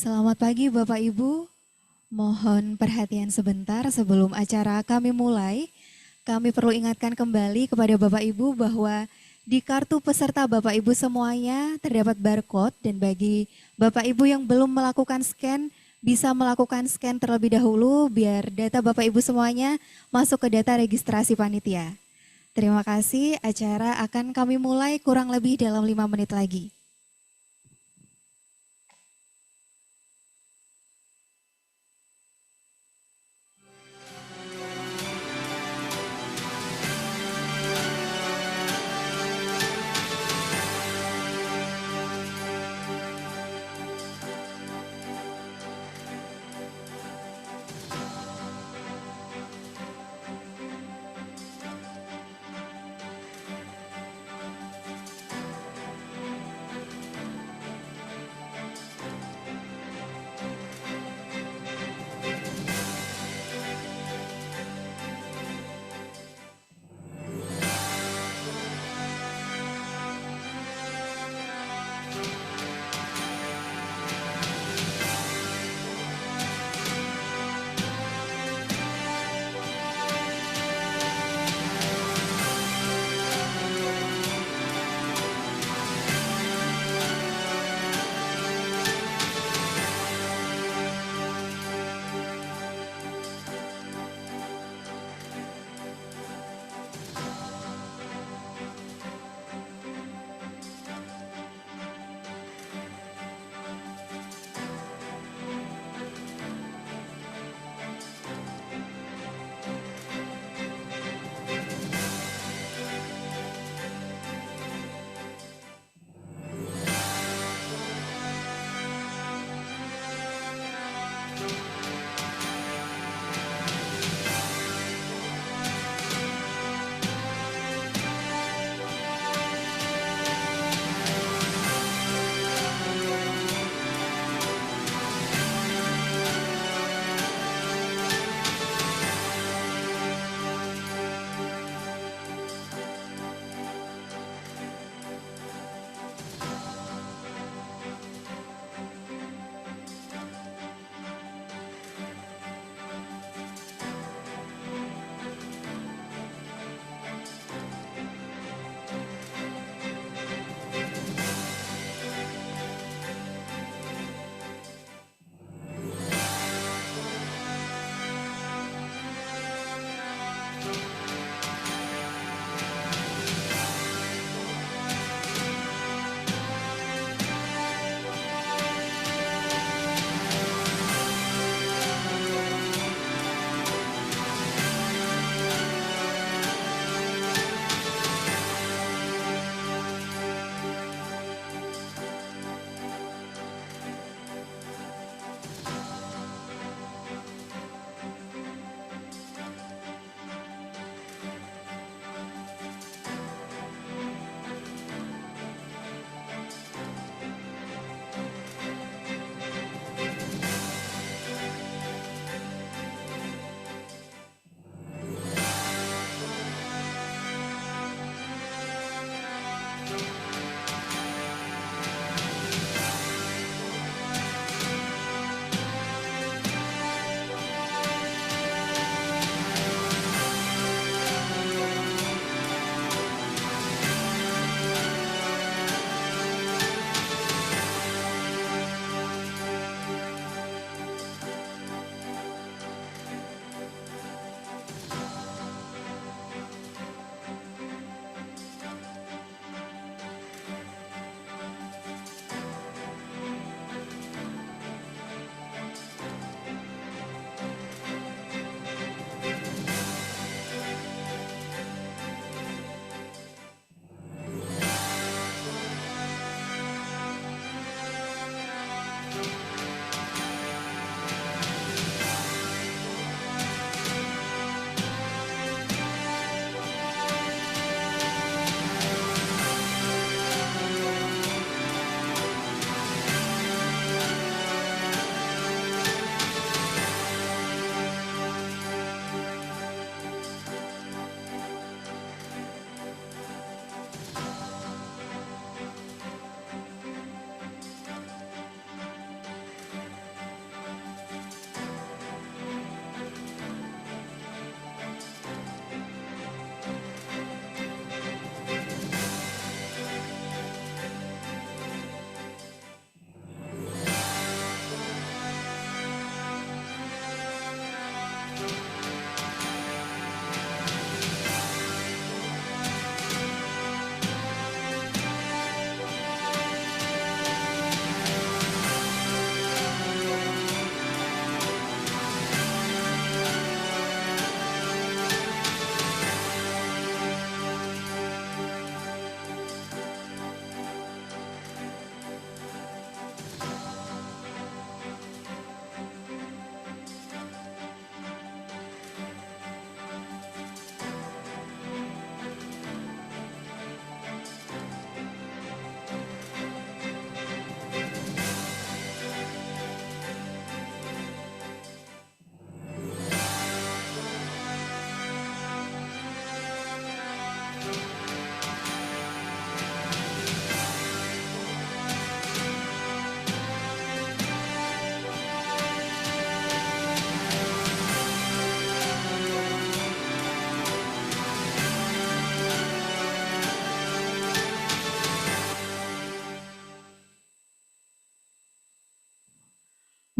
Selamat pagi Bapak Ibu, mohon perhatian sebentar sebelum acara kami mulai. Kami perlu ingatkan kembali kepada Bapak Ibu bahwa di kartu peserta Bapak Ibu semuanya terdapat barcode dan bagi Bapak Ibu yang belum melakukan scan, bisa melakukan scan terlebih dahulu biar data Bapak Ibu semuanya masuk ke data registrasi panitia. Terima kasih, acara akan kami mulai kurang lebih dalam 5 menit lagi.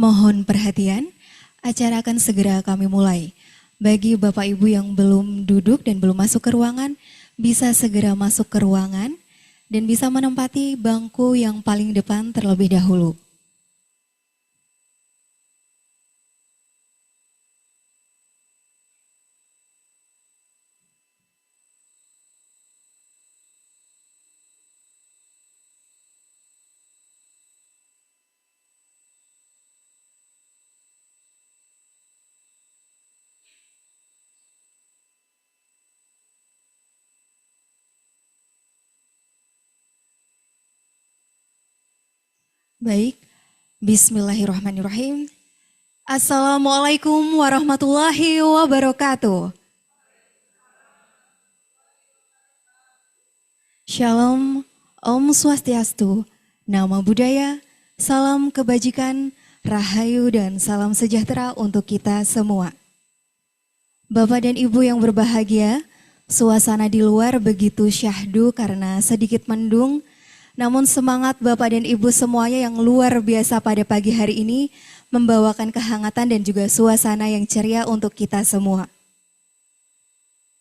Mohon perhatian, acara akan segera kami mulai. Bagi Bapak Ibu yang belum duduk dan belum masuk ke ruangan, bisa segera masuk ke ruangan dan bisa menempati bangku yang paling depan terlebih dahulu. Baik, bismillahirrahmanirrahim. Assalamualaikum warahmatullahi wabarakatuh. Shalom, Om Swastiastu, Nama Budaya, salam kebajikan, rahayu dan salam sejahtera untuk kita semua. Bapak dan Ibu yang berbahagia, suasana di luar begitu syahdu karena sedikit mendung, namun semangat Bapak dan Ibu semuanya yang luar biasa pada pagi hari ini membawakan kehangatan dan juga suasana yang ceria untuk kita semua.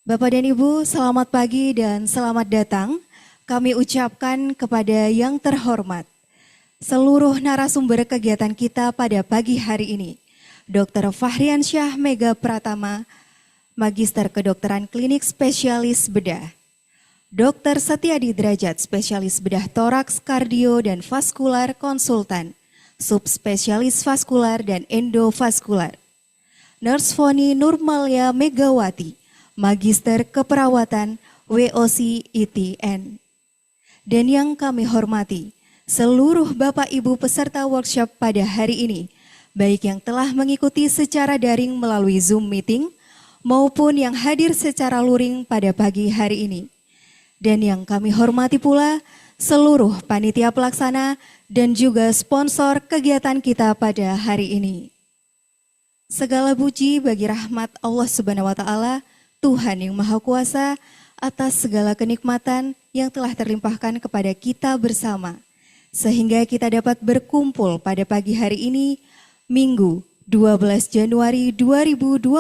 Bapak dan Ibu, selamat pagi dan selamat datang. Kami ucapkan kepada yang terhormat seluruh narasumber kegiatan kita pada pagi hari ini. Dr. Fahriansyah Mega Pratama, Magister Kedokteran Klinik Spesialis Bedah. Dr. Setiadi Derajat, Spesialis Bedah Toraks, Kardio dan Vaskular Konsultan, Subspesialis Vaskular dan Endovaskular. Nurse Foni Nurmalia Megawati, Magister Keperawatan WOC ITN. Dan yang kami hormati, seluruh Bapak Ibu peserta workshop pada hari ini, baik yang telah mengikuti secara daring melalui Zoom meeting, maupun yang hadir secara luring pada pagi hari ini. Dan yang kami hormati pula, seluruh panitia pelaksana dan juga sponsor kegiatan kita pada hari ini. Segala puji bagi rahmat Allah Subhanahu wa Ta'ala, Tuhan yang Maha Kuasa, atas segala kenikmatan yang telah terlimpahkan kepada kita bersama, sehingga kita dapat berkumpul pada pagi hari ini, Minggu 12 Januari 2025,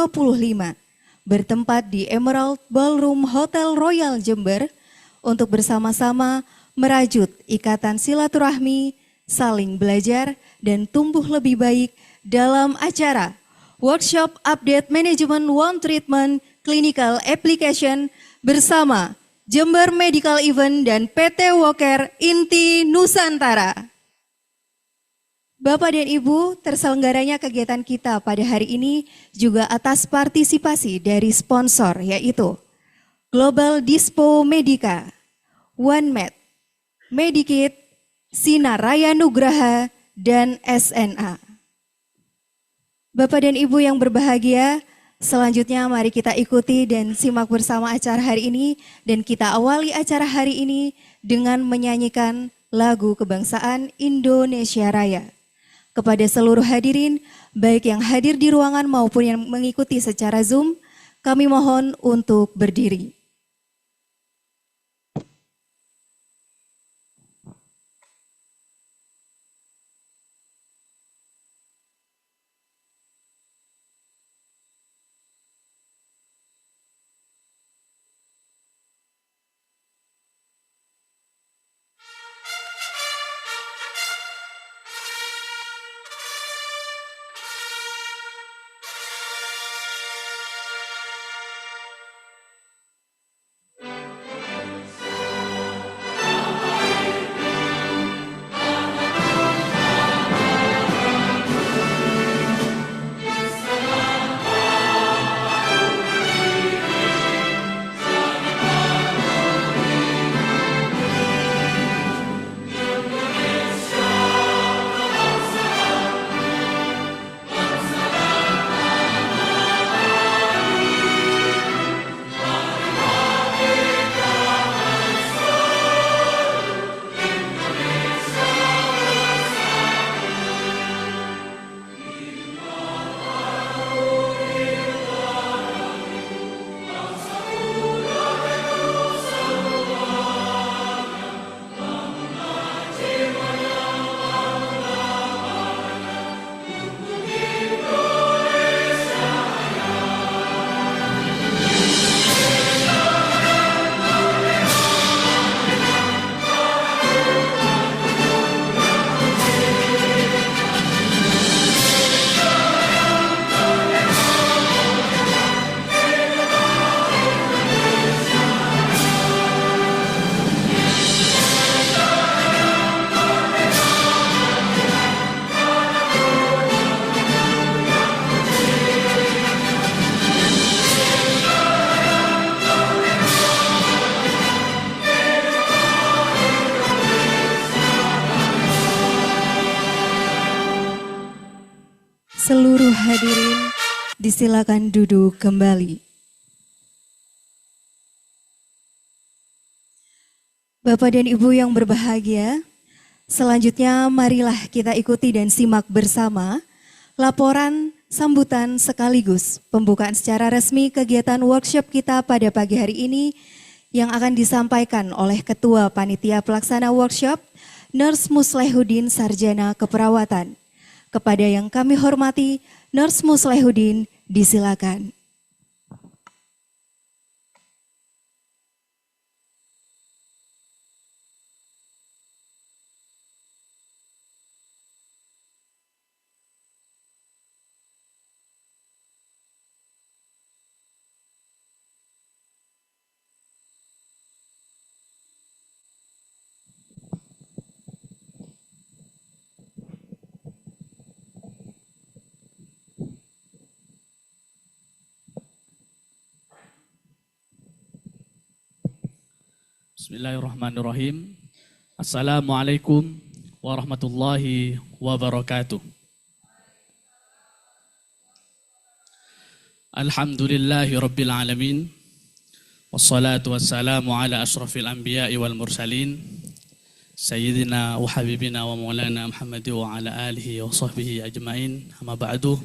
bertempat di Emerald Ballroom Hotel Royal Jember, untuk bersama-sama merajut ikatan silaturahmi, saling belajar, dan tumbuh lebih baik dalam acara Workshop Update Management One Treatment Clinical Application bersama Jember Medical Event dan PT Woker Inti Nusantara. Bapak dan Ibu, terselenggaranya kegiatan kita pada hari ini juga atas partisipasi dari sponsor, yaitu Global Dispo Medica, OneMed, Medikit, Sinar Raya Nugraha, dan SNA. Bapak dan Ibu yang berbahagia, selanjutnya mari kita ikuti dan simak bersama acara hari ini, dan kita awali acara hari ini dengan menyanyikan lagu kebangsaan Indonesia Raya. Kepada seluruh hadirin, baik yang hadir di ruangan maupun yang mengikuti secara Zoom, kami mohon untuk berdiri. hadirin, disilakan duduk kembali. Bapak dan Ibu yang berbahagia, selanjutnya marilah kita ikuti dan simak bersama laporan sambutan sekaligus pembukaan secara resmi kegiatan workshop kita pada pagi hari ini yang akan disampaikan oleh Ketua Panitia Pelaksana Workshop, Nurse Muslehudin Sarjana Keperawatan. Kepada yang kami hormati, Nurse Muslehudin, disilakan. Bismillahirrahmanirrahim. Assalamualaikum warahmatullahi wabarakatuh. Alhamdulillahi rabbil alamin. Wassalatu wassalamu ala ashrafil anbiya'i wal mursalin. Sayyidina wa habibina wa maulana Muhammad wa ala alihi wa sahbihi ajmain. Amma ba'du.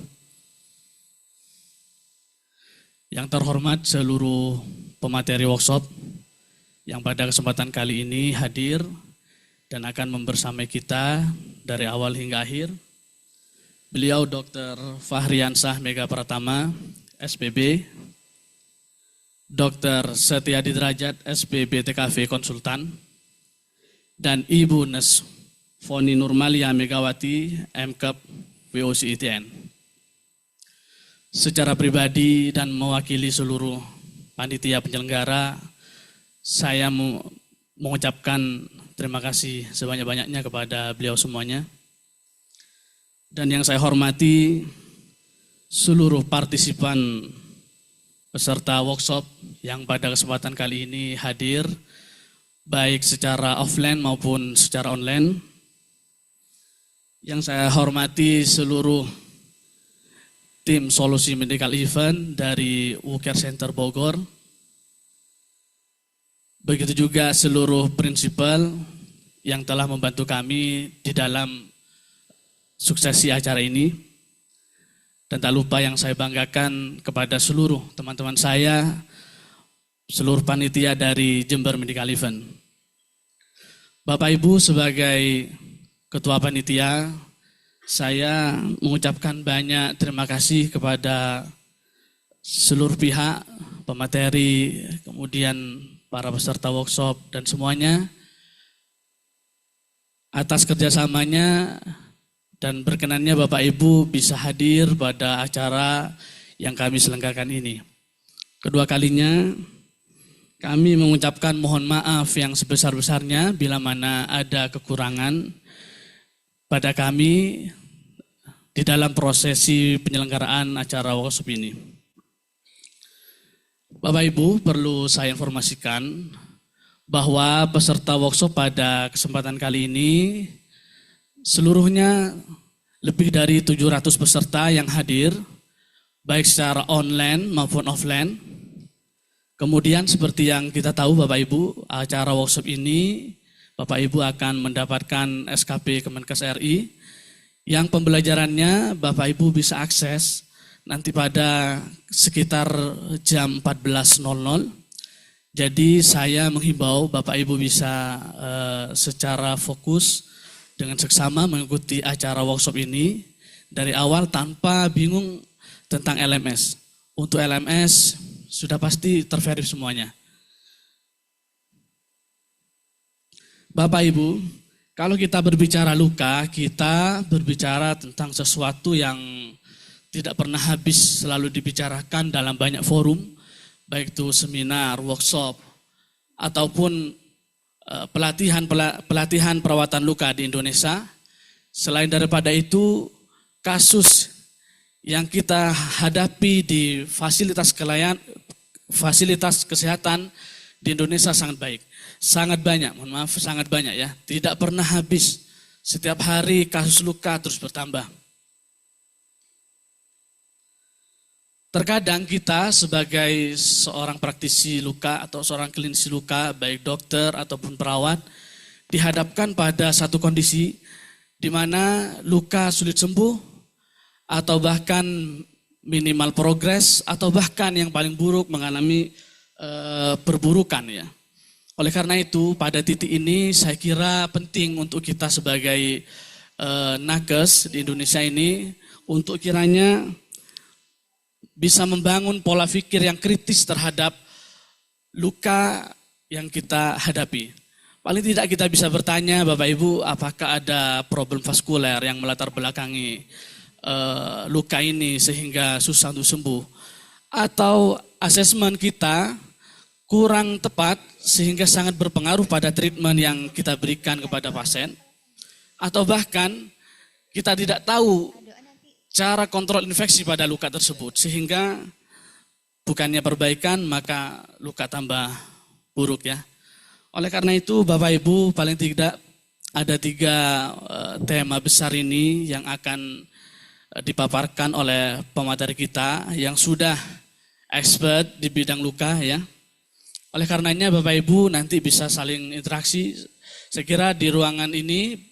Yang terhormat seluruh pemateri workshop yang pada kesempatan kali ini hadir dan akan membersamai kita dari awal hingga akhir. Beliau Dr. Fahriansah Mega Pratama, SPB, Dr. Setiadi Derajat, SPB TKV Konsultan, dan Ibu Nes Foni Nurmalia Megawati, MKep WOC ITN. Secara pribadi dan mewakili seluruh panitia penyelenggara, saya mengucapkan terima kasih sebanyak-banyaknya kepada beliau semuanya. Dan yang saya hormati seluruh partisipan peserta workshop yang pada kesempatan kali ini hadir, baik secara offline maupun secara online. Yang saya hormati seluruh tim Solusi Medical Event dari WCare Center Bogor. Begitu juga seluruh prinsipal yang telah membantu kami di dalam suksesi acara ini. Dan tak lupa yang saya banggakan kepada seluruh teman-teman saya, seluruh panitia dari Jember Medical Event. Bapak Ibu sebagai Ketua Panitia, saya mengucapkan banyak terima kasih kepada seluruh pihak, pemateri, kemudian para peserta workshop dan semuanya atas kerjasamanya dan berkenannya Bapak Ibu bisa hadir pada acara yang kami selenggarakan ini. Kedua kalinya kami mengucapkan mohon maaf yang sebesar-besarnya bila mana ada kekurangan pada kami di dalam prosesi penyelenggaraan acara workshop ini. Bapak Ibu, perlu saya informasikan bahwa peserta workshop pada kesempatan kali ini seluruhnya lebih dari 700 peserta yang hadir, baik secara online maupun offline. Kemudian seperti yang kita tahu Bapak Ibu, acara workshop ini Bapak Ibu akan mendapatkan SKP Kemenkes RI yang pembelajarannya Bapak Ibu bisa akses nanti pada sekitar jam 14.00. Jadi saya menghimbau Bapak Ibu bisa secara fokus dengan seksama mengikuti acara workshop ini dari awal tanpa bingung tentang LMS. Untuk LMS sudah pasti terverif semuanya. Bapak Ibu, kalau kita berbicara luka, kita berbicara tentang sesuatu yang tidak pernah habis, selalu dibicarakan dalam banyak forum, baik itu seminar, workshop, ataupun pelatihan perawatan luka di Indonesia. Selain daripada itu, kasus yang kita hadapi di fasilitas kesehatan di Indonesia sangat baik. Sangat banyak, sangat banyak ya. Tidak pernah habis. Setiap hari kasus luka terus bertambah. Terkadang kita sebagai seorang praktisi luka atau seorang klinisi luka, baik dokter ataupun perawat, dihadapkan pada satu kondisi di mana luka sulit sembuh atau bahkan minimal progres atau bahkan yang paling buruk mengalami perburukan ya. Oleh karena itu pada titik ini saya kira penting untuk kita sebagai nakes di Indonesia ini untuk kiranya bisa membangun pola pikir yang kritis terhadap luka yang kita hadapi. Paling tidak kita bisa bertanya Bapak Ibu apakah ada problem vaskuler yang melatar belakangi luka ini sehingga susah untuk sembuh. Atau asesmen kita kurang tepat sehingga sangat berpengaruh pada treatment yang kita berikan kepada pasien. Atau bahkan kita tidak tahu cara kontrol infeksi pada luka tersebut sehingga bukannya perbaikan maka luka tambah buruk ya. Oleh karena itu Bapak Ibu paling tidak ada 3 tema besar ini yang akan dipaparkan oleh pemateri kita yang sudah expert di bidang luka ya. Oleh karenanya Bapak Ibu nanti bisa saling interaksi. Saya kira di ruangan ini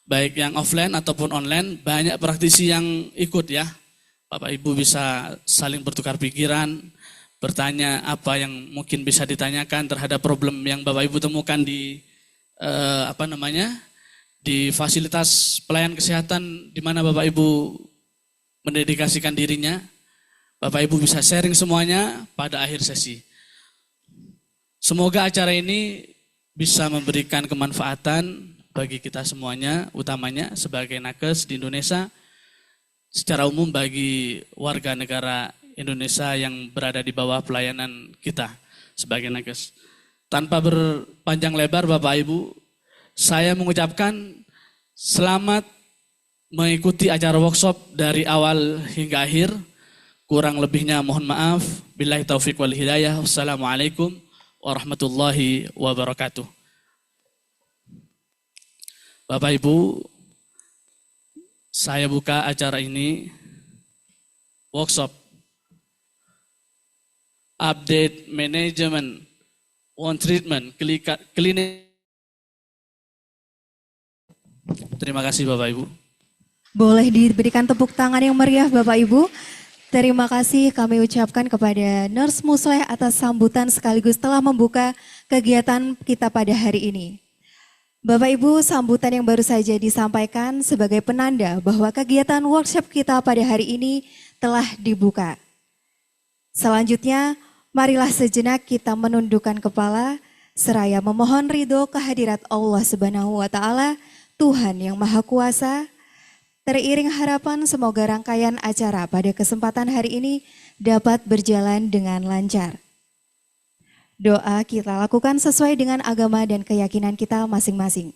baik yang offline ataupun online, banyak praktisi yang ikut ya. Bapak Ibu bisa saling bertukar pikiran, bertanya apa yang mungkin bisa ditanyakan terhadap problem yang Bapak Ibu temukan di di fasilitas pelayanan kesehatan di mana Bapak Ibu mendedikasikan dirinya. Bapak Ibu bisa sharing semuanya pada akhir sesi. Semoga acara ini bisa memberikan kemanfaatan bagi kita semuanya, utamanya sebagai nakes di Indonesia, secara umum bagi warga negara Indonesia yang berada di bawah pelayanan kita sebagai nakes. Tanpa berpanjang lebar Bapak Ibu, saya mengucapkan selamat mengikuti acara workshop dari awal hingga akhir. Kurang lebihnya mohon maaf. Billahi taufiq wal hidayah. Wassalamualaikum warahmatullahi wabarakatuh. Bapak Ibu, saya buka acara ini, workshop, update manajemen, one treatment, klinik. Terima kasih Bapak Ibu. Boleh diberikan tepuk tangan yang meriah Bapak Ibu. Terima kasih kami ucapkan kepada Nurse Musleh atas sambutan sekaligus telah membuka kegiatan kita pada hari ini. Bapak Ibu, sambutan yang baru saja disampaikan sebagai penanda bahwa kegiatan workshop kita pada hari ini telah dibuka. Selanjutnya, marilah sejenak kita menundukkan kepala seraya memohon ridho kehadirat Allah Subhanahu wa taala, Tuhan yang Maha Kuasa. Teriring harapan semoga rangkaian acara pada kesempatan hari ini dapat berjalan dengan lancar. Doa kita lakukan sesuai dengan agama dan keyakinan kita masing-masing.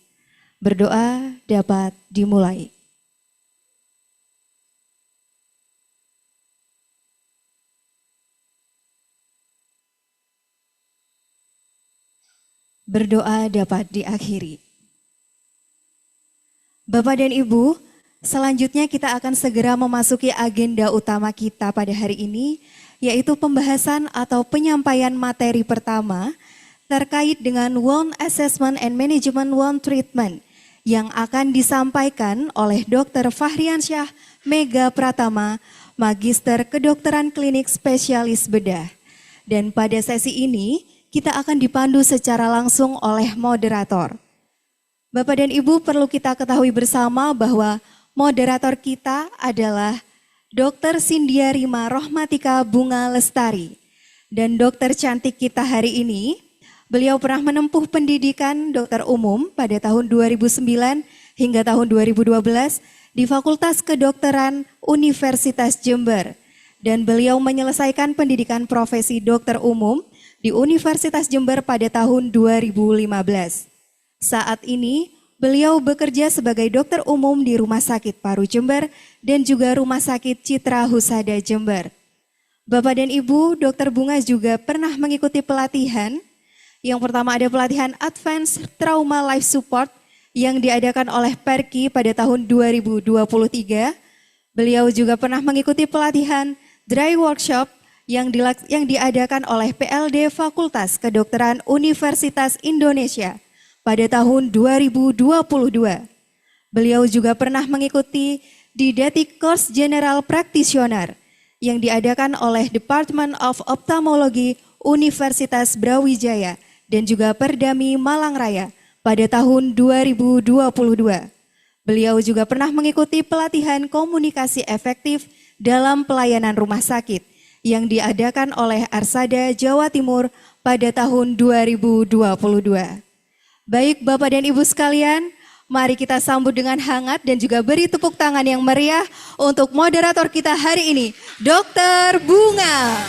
Berdoa dapat dimulai. Berdoa dapat diakhiri. Bapak dan Ibu, selanjutnya kita akan segera memasuki agenda utama kita pada hari ini, yaitu pembahasan atau penyampaian materi pertama terkait dengan Wound Assessment and Management Wound Treatment yang akan disampaikan oleh Dr. Fahriansyah Mega Pratama, Magister Kedokteran Klinik Spesialis Bedah. Dan pada sesi ini kita akan dipandu secara langsung oleh moderator. Bapak dan Ibu, perlu kita ketahui bersama bahwa moderator kita adalah Dr. Sindia Rima Rohmatika Bunga Lestari. Dan dokter cantik kita hari ini, beliau pernah menempuh pendidikan dokter umum pada tahun 2009 hingga tahun 2012 di Fakultas Kedokteran Universitas Jember. Dan beliau menyelesaikan pendidikan profesi dokter umum di Universitas Jember pada tahun 2015. Saat ini, beliau bekerja sebagai dokter umum di Rumah Sakit Paru Jember dan juga Rumah Sakit Citra Husada Jember. Bapak dan Ibu, Dokter Bunga juga pernah mengikuti pelatihan. Yang pertama ada pelatihan Advanced Trauma Life Support yang diadakan oleh PERKI pada tahun 2023. Beliau juga pernah mengikuti pelatihan Dry Workshop yang diadakan oleh PLD Fakultas Kedokteran Universitas Indonesia pada tahun 2022. Beliau juga pernah mengikuti Didactic Course General Practitioner yang diadakan oleh Department of Ophthalmology Universitas Brawijaya dan juga Perdami Malang Raya pada tahun 2022. Beliau juga pernah mengikuti pelatihan komunikasi efektif dalam pelayanan rumah sakit yang diadakan oleh Arsada Jawa Timur pada tahun 2022. Baik Bapak dan Ibu sekalian, mari kita sambut dengan hangat dan juga beri tepuk tangan yang meriah untuk moderator kita hari ini, Dr. Bunga.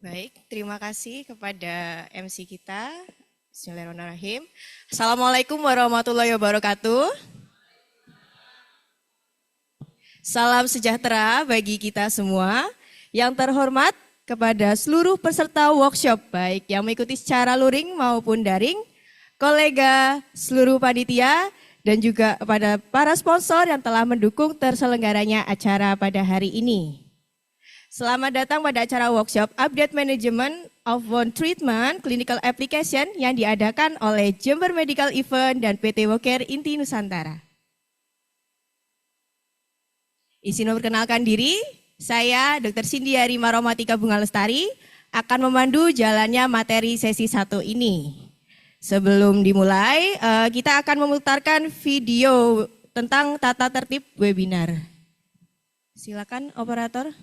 Baik, terima kasih kepada MC kita. Bismillahirrahmanirrahim. Assalamualaikum warahmatullahi wabarakatuh. Salam sejahtera bagi kita semua. Yang terhormat kepada seluruh peserta workshop, baik yang mengikuti secara luring maupun daring, kolega, seluruh panitia, dan juga kepada para sponsor yang telah mendukung terselenggaranya acara pada hari ini. Selamat datang pada acara workshop Update Management of Wound Treatment Clinical Application yang diadakan oleh Jember Medical Event dan PT Woker Inti Nusantara. Izin memperkenalkan diri, saya Dr. Sindiari Maromatika Bunga Lestari akan memandu jalannya materi sesi 1 ini. Sebelum dimulai, kita akan memutarkan video tentang tata tertib webinar. Silakan operator.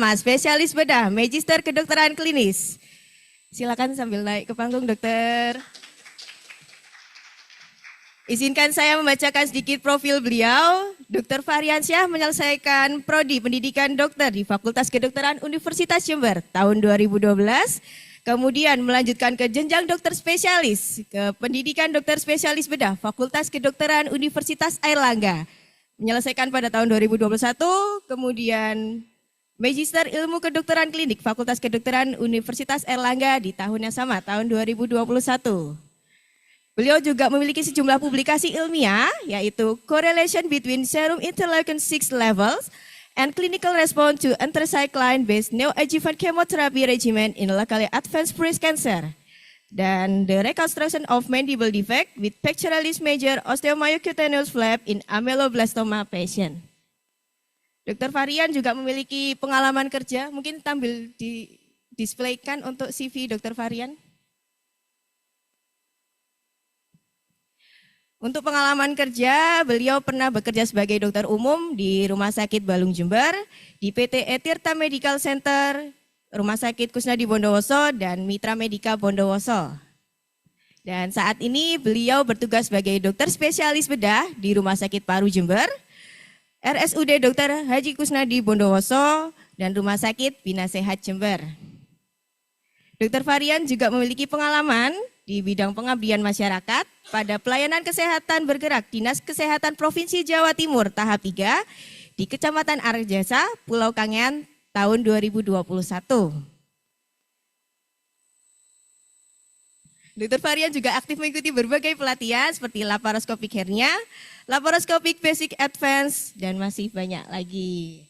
Spesialis bedah, Magister Kedokteran Klinis. Silakan sambil naik ke panggung, dokter. Izinkan saya membacakan sedikit profil beliau. Dr. Fahriansyah menyelesaikan Prodi Pendidikan Dokter di Fakultas Kedokteran Universitas Jember tahun 2012. Kemudian melanjutkan ke jenjang dokter spesialis, ke Pendidikan Dokter Spesialis Bedah Fakultas Kedokteran Universitas Airlangga. Menyelesaikan pada tahun 2021, kemudian Magister Ilmu Kedokteran Klinik Fakultas Kedokteran Universitas Airlangga di tahun yang sama, tahun 2021. Beliau juga memiliki sejumlah publikasi ilmiah, yaitu Correlation Between Serum Interleukin 6 Levels and Clinical Response to Anthracycline-Based Neoadjuvant Chemotherapy Regimen in Locally Advanced Breast Cancer, dan The Reconstruction of Mandible Defect with Pectoralis Major Osteomyocutaneous Flap in Ameloblastoma Patient. Dr. Fahrian juga memiliki pengalaman kerja, mungkin tampil di displaykan untuk CV Dr. Fahrian. Untuk pengalaman kerja, beliau pernah bekerja sebagai dokter umum di Rumah Sakit Balung Jember, di PT Etirta Medical Center, Rumah Sakit Kusnadi Bondowoso, dan Mitra Medika Bondowoso. Dan saat ini beliau bertugas sebagai dokter spesialis bedah di Rumah Sakit Paru Jember, RSUD Dr. Haji Kusnadi Bondowoso, dan Rumah Sakit Bina Sehat Jember. Dr. Varian juga memiliki pengalaman di bidang pengabdian masyarakat pada pelayanan kesehatan bergerak Dinas Kesehatan Provinsi Jawa Timur tahap 3 di Kecamatan Arjasa, Pulau Kangean tahun 2021. Dr. Varian juga aktif mengikuti berbagai pelatihan seperti laparoskopik hernia, laparoskopik basic advance, dan masih banyak lagi.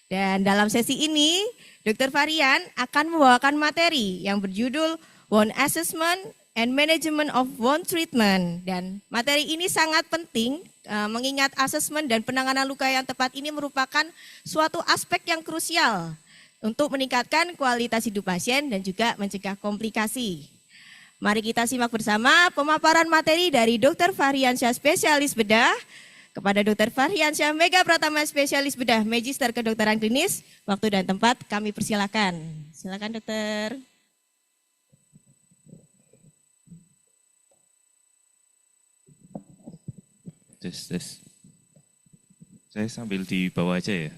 Dan dalam sesi ini, Dr. Varian akan membawakan materi yang berjudul Wound Assessment and Management of Wound Treatment. Dan materi ini sangat penting mengingat asesmen dan penanganan luka yang tepat ini merupakan suatu aspek yang krusial untuk meningkatkan kualitas hidup pasien dan juga mencegah komplikasi. Mari kita simak bersama pemaparan materi dari Dr. Variansyah spesialis bedah kepada Dr. Variansyah Mega Pratama spesialis bedah Magister Kedokteran Klinis. Waktu dan tempat kami persilakan. Silakan dokter. Tes. Saya sambil di bawah aja ya.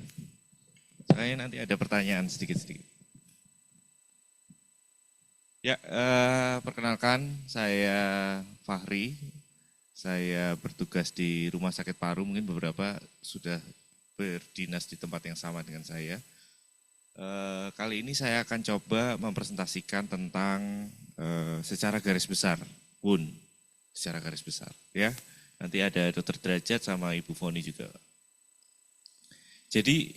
Saya nanti ada pertanyaan sedikit-sedikit. Ya, perkenalkan saya Fahri. Saya bertugas di Rumah Sakit Paru, mungkin beberapa sudah berdinas di tempat yang sama dengan saya. Kali ini saya akan coba mempresentasikan tentang secara garis besar, wound, secara garis besar. Ya, nanti ada Dokter Derajat sama Ibu Foni juga. Jadi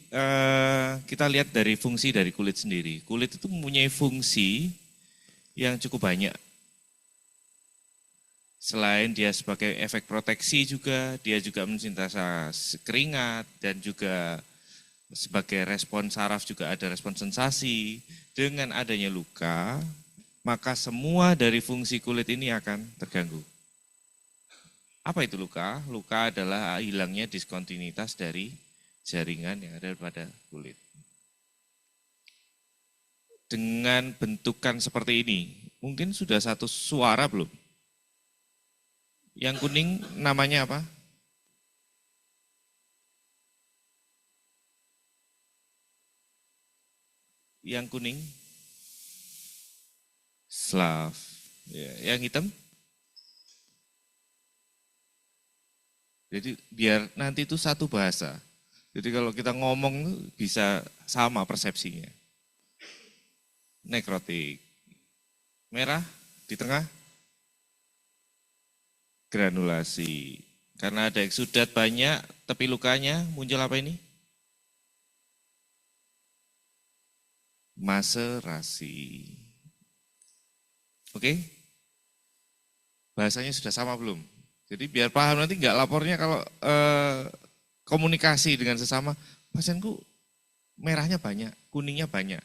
kita lihat dari fungsi dari kulit sendiri. Kulit itu mempunyai fungsi yang cukup banyak. Selain dia sebagai efek proteksi juga, dia juga mensintesa keringat dan juga sebagai respon saraf juga ada respon sensasi. Dengan adanya luka, maka semua dari fungsi kulit ini akan terganggu. Apa itu luka? Luka adalah hilangnya diskontinuitas dari jaringan yang ada pada kulit. Dengan bentukan seperti ini, mungkin sudah satu suara belum? Yang kuning namanya apa? Yang kuning? Slav. Ya, yang hitam? Jadi biar nanti itu satu bahasa. Jadi kalau kita ngomong bisa sama persepsinya. Nekrotik. Merah di tengah. Granulasi. Karena ada eksudat banyak, tepi lukanya muncul apa ini? Maserasi. Oke? Bahasanya sudah sama belum? Jadi biar paham nanti nggak lapornya kalau komunikasi dengan sesama, pasienku merahnya banyak, kuningnya banyak.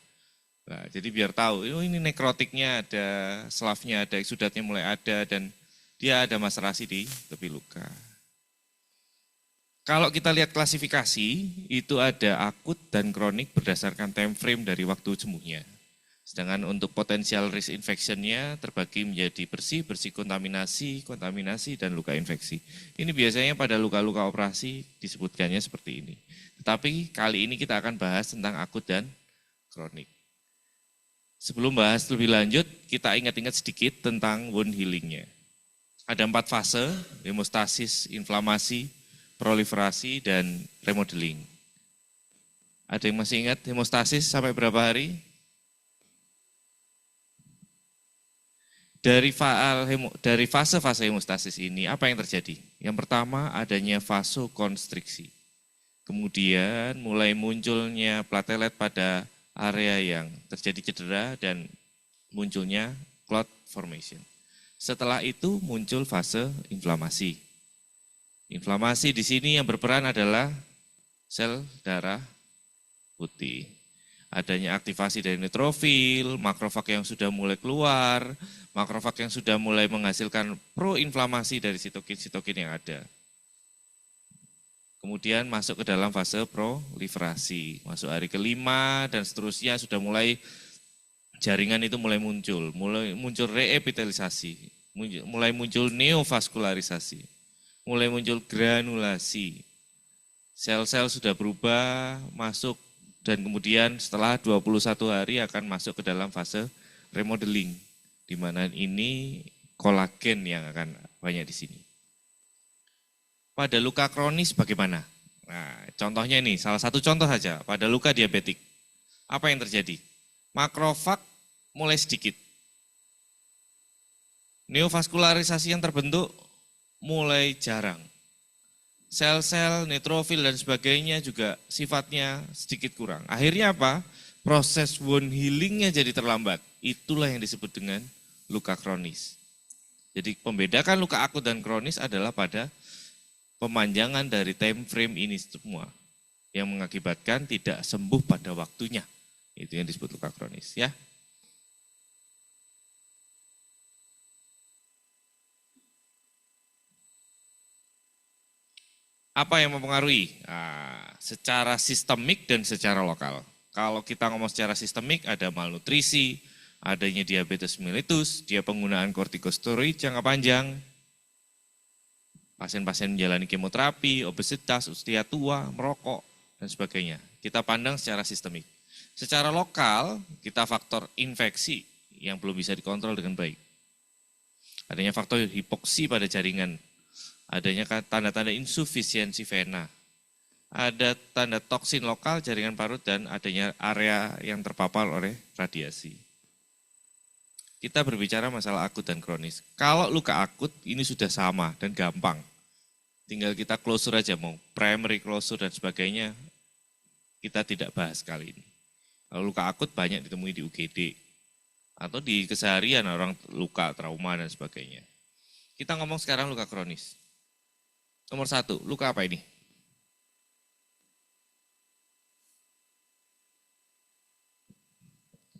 Nah, jadi biar tahu, oh ini nekrotiknya ada, slavnya ada, eksudatnya mulai ada, dan dia ada maserasi di tepi luka. Kalau kita lihat klasifikasi, itu ada akut dan kronik berdasarkan time frame dari waktu sembuhnya. Sedangkan untuk potensial risk infection-nya terbagi menjadi bersih, kontaminasi, dan luka infeksi. Ini biasanya pada luka-luka operasi disebutkannya seperti ini. Tetapi kali ini kita akan bahas tentang akut dan kronik. Sebelum bahas lebih lanjut, kita ingat-ingat sedikit tentang wound healing-nya. Ada 4 fase, hemostasis, inflamasi, proliferasi, dan remodeling. Ada yang masih ingat hemostasis sampai berapa hari? Dari fase-fase hemostasis ini, apa yang terjadi? Yang pertama adanya vasokonstriksi. Kemudian mulai munculnya platelet pada area yang terjadi cedera dan munculnya clot formation. Setelah itu muncul fase inflamasi. Inflamasi di sini yang berperan adalah sel darah putih. adanya aktivasi dari neutrofil, makrofag yang sudah mulai keluar, makrofag yang sudah mulai menghasilkan proinflamasi dari sitokin-sitokin yang ada. Kemudian masuk ke dalam fase proliferasi, masuk hari kelima dan seterusnya sudah mulai jaringan itu mulai muncul reepitelisasi, mulai muncul neovaskularisasi, mulai muncul granulasi. Sel-sel sudah berubah, masuk dan kemudian setelah 21 hari akan masuk ke dalam fase remodeling, di mana ini kolagen yang akan banyak di sini. Pada luka kronis bagaimana? Nah, contohnya ini, salah satu contoh saja, pada luka diabetik. Apa yang terjadi? Makrofag mulai sedikit. Neovaskularisasi yang terbentuk mulai jarang. Sel-sel, neutrofil dan sebagainya juga sifatnya sedikit kurang. Akhirnya apa? Proses wound healingnya jadi terlambat. Itulah yang disebut dengan luka kronis. Jadi membedakan luka akut dan kronis adalah pada pemanjangan dari time frame ini semua yang mengakibatkan tidak sembuh pada waktunya. Itu yang disebut luka kronis ya. Apa yang mempengaruhi? Nah, secara sistemik dan secara lokal. Kalau kita ngomong secara sistemik ada malnutrisi, adanya diabetes mellitus, dia penggunaan kortikosteroid jangka panjang, pasien-pasien menjalani kemoterapi, obesitas, usia tua, merokok, dan sebagainya. Kita pandang secara sistemik. Secara lokal, kita faktor infeksi yang belum bisa dikontrol dengan baik. Adanya faktor hipoksi pada jaringan, adanya tanda-tanda insufisiensi vena, ada tanda toksin lokal jaringan parut, dan adanya area yang terpapar oleh radiasi. Kita berbicara masalah akut dan kronis. Kalau luka akut ini sudah sama dan gampang. Tinggal kita closure aja, mau primary closure dan sebagainya, kita tidak bahas kali ini. Kalau luka akut banyak ditemui di UGD atau di keseharian orang luka, trauma dan sebagainya. Kita ngomong sekarang luka kronis. Nomor 1, luka apa ini?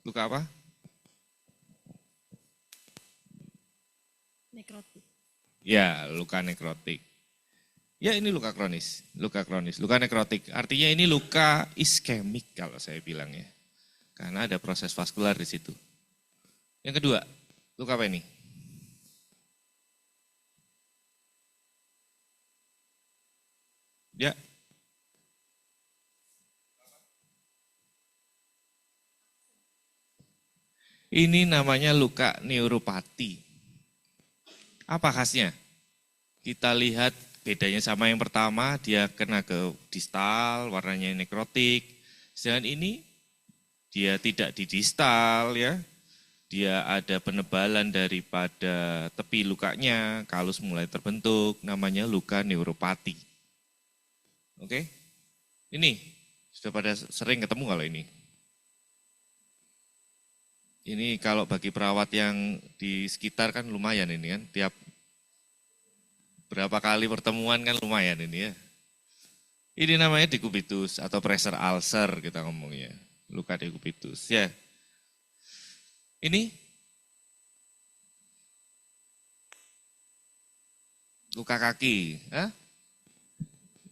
Luka apa? Nekrotik. Ya, luka nekrotik. Ya, ini luka kronis, luka nekrotik. Artinya ini luka iskemik kalau saya bilang ya. Karena ada proses vaskular di situ. Yang kedua, luka apa ini? Ya. Ini namanya luka neuropati. Apa khasnya? Kita lihat bedanya sama yang pertama, dia kena ke distal, warnanya nekrotik. Sedangkan ini dia tidak di distal ya. Dia ada penebalan daripada tepi lukanya, kalus mulai terbentuk, namanya luka neuropati. Oke? Ini sudah pada sering ketemu kalau ini. Ini kalau bagi perawat yang di sekitar kan lumayan ini kan, tiap berapa kali pertemuan kan lumayan ini ya. Ini namanya dekubitus atau pressure ulcer kita ngomongnya, luka dekubitus ya. Ini luka kaki,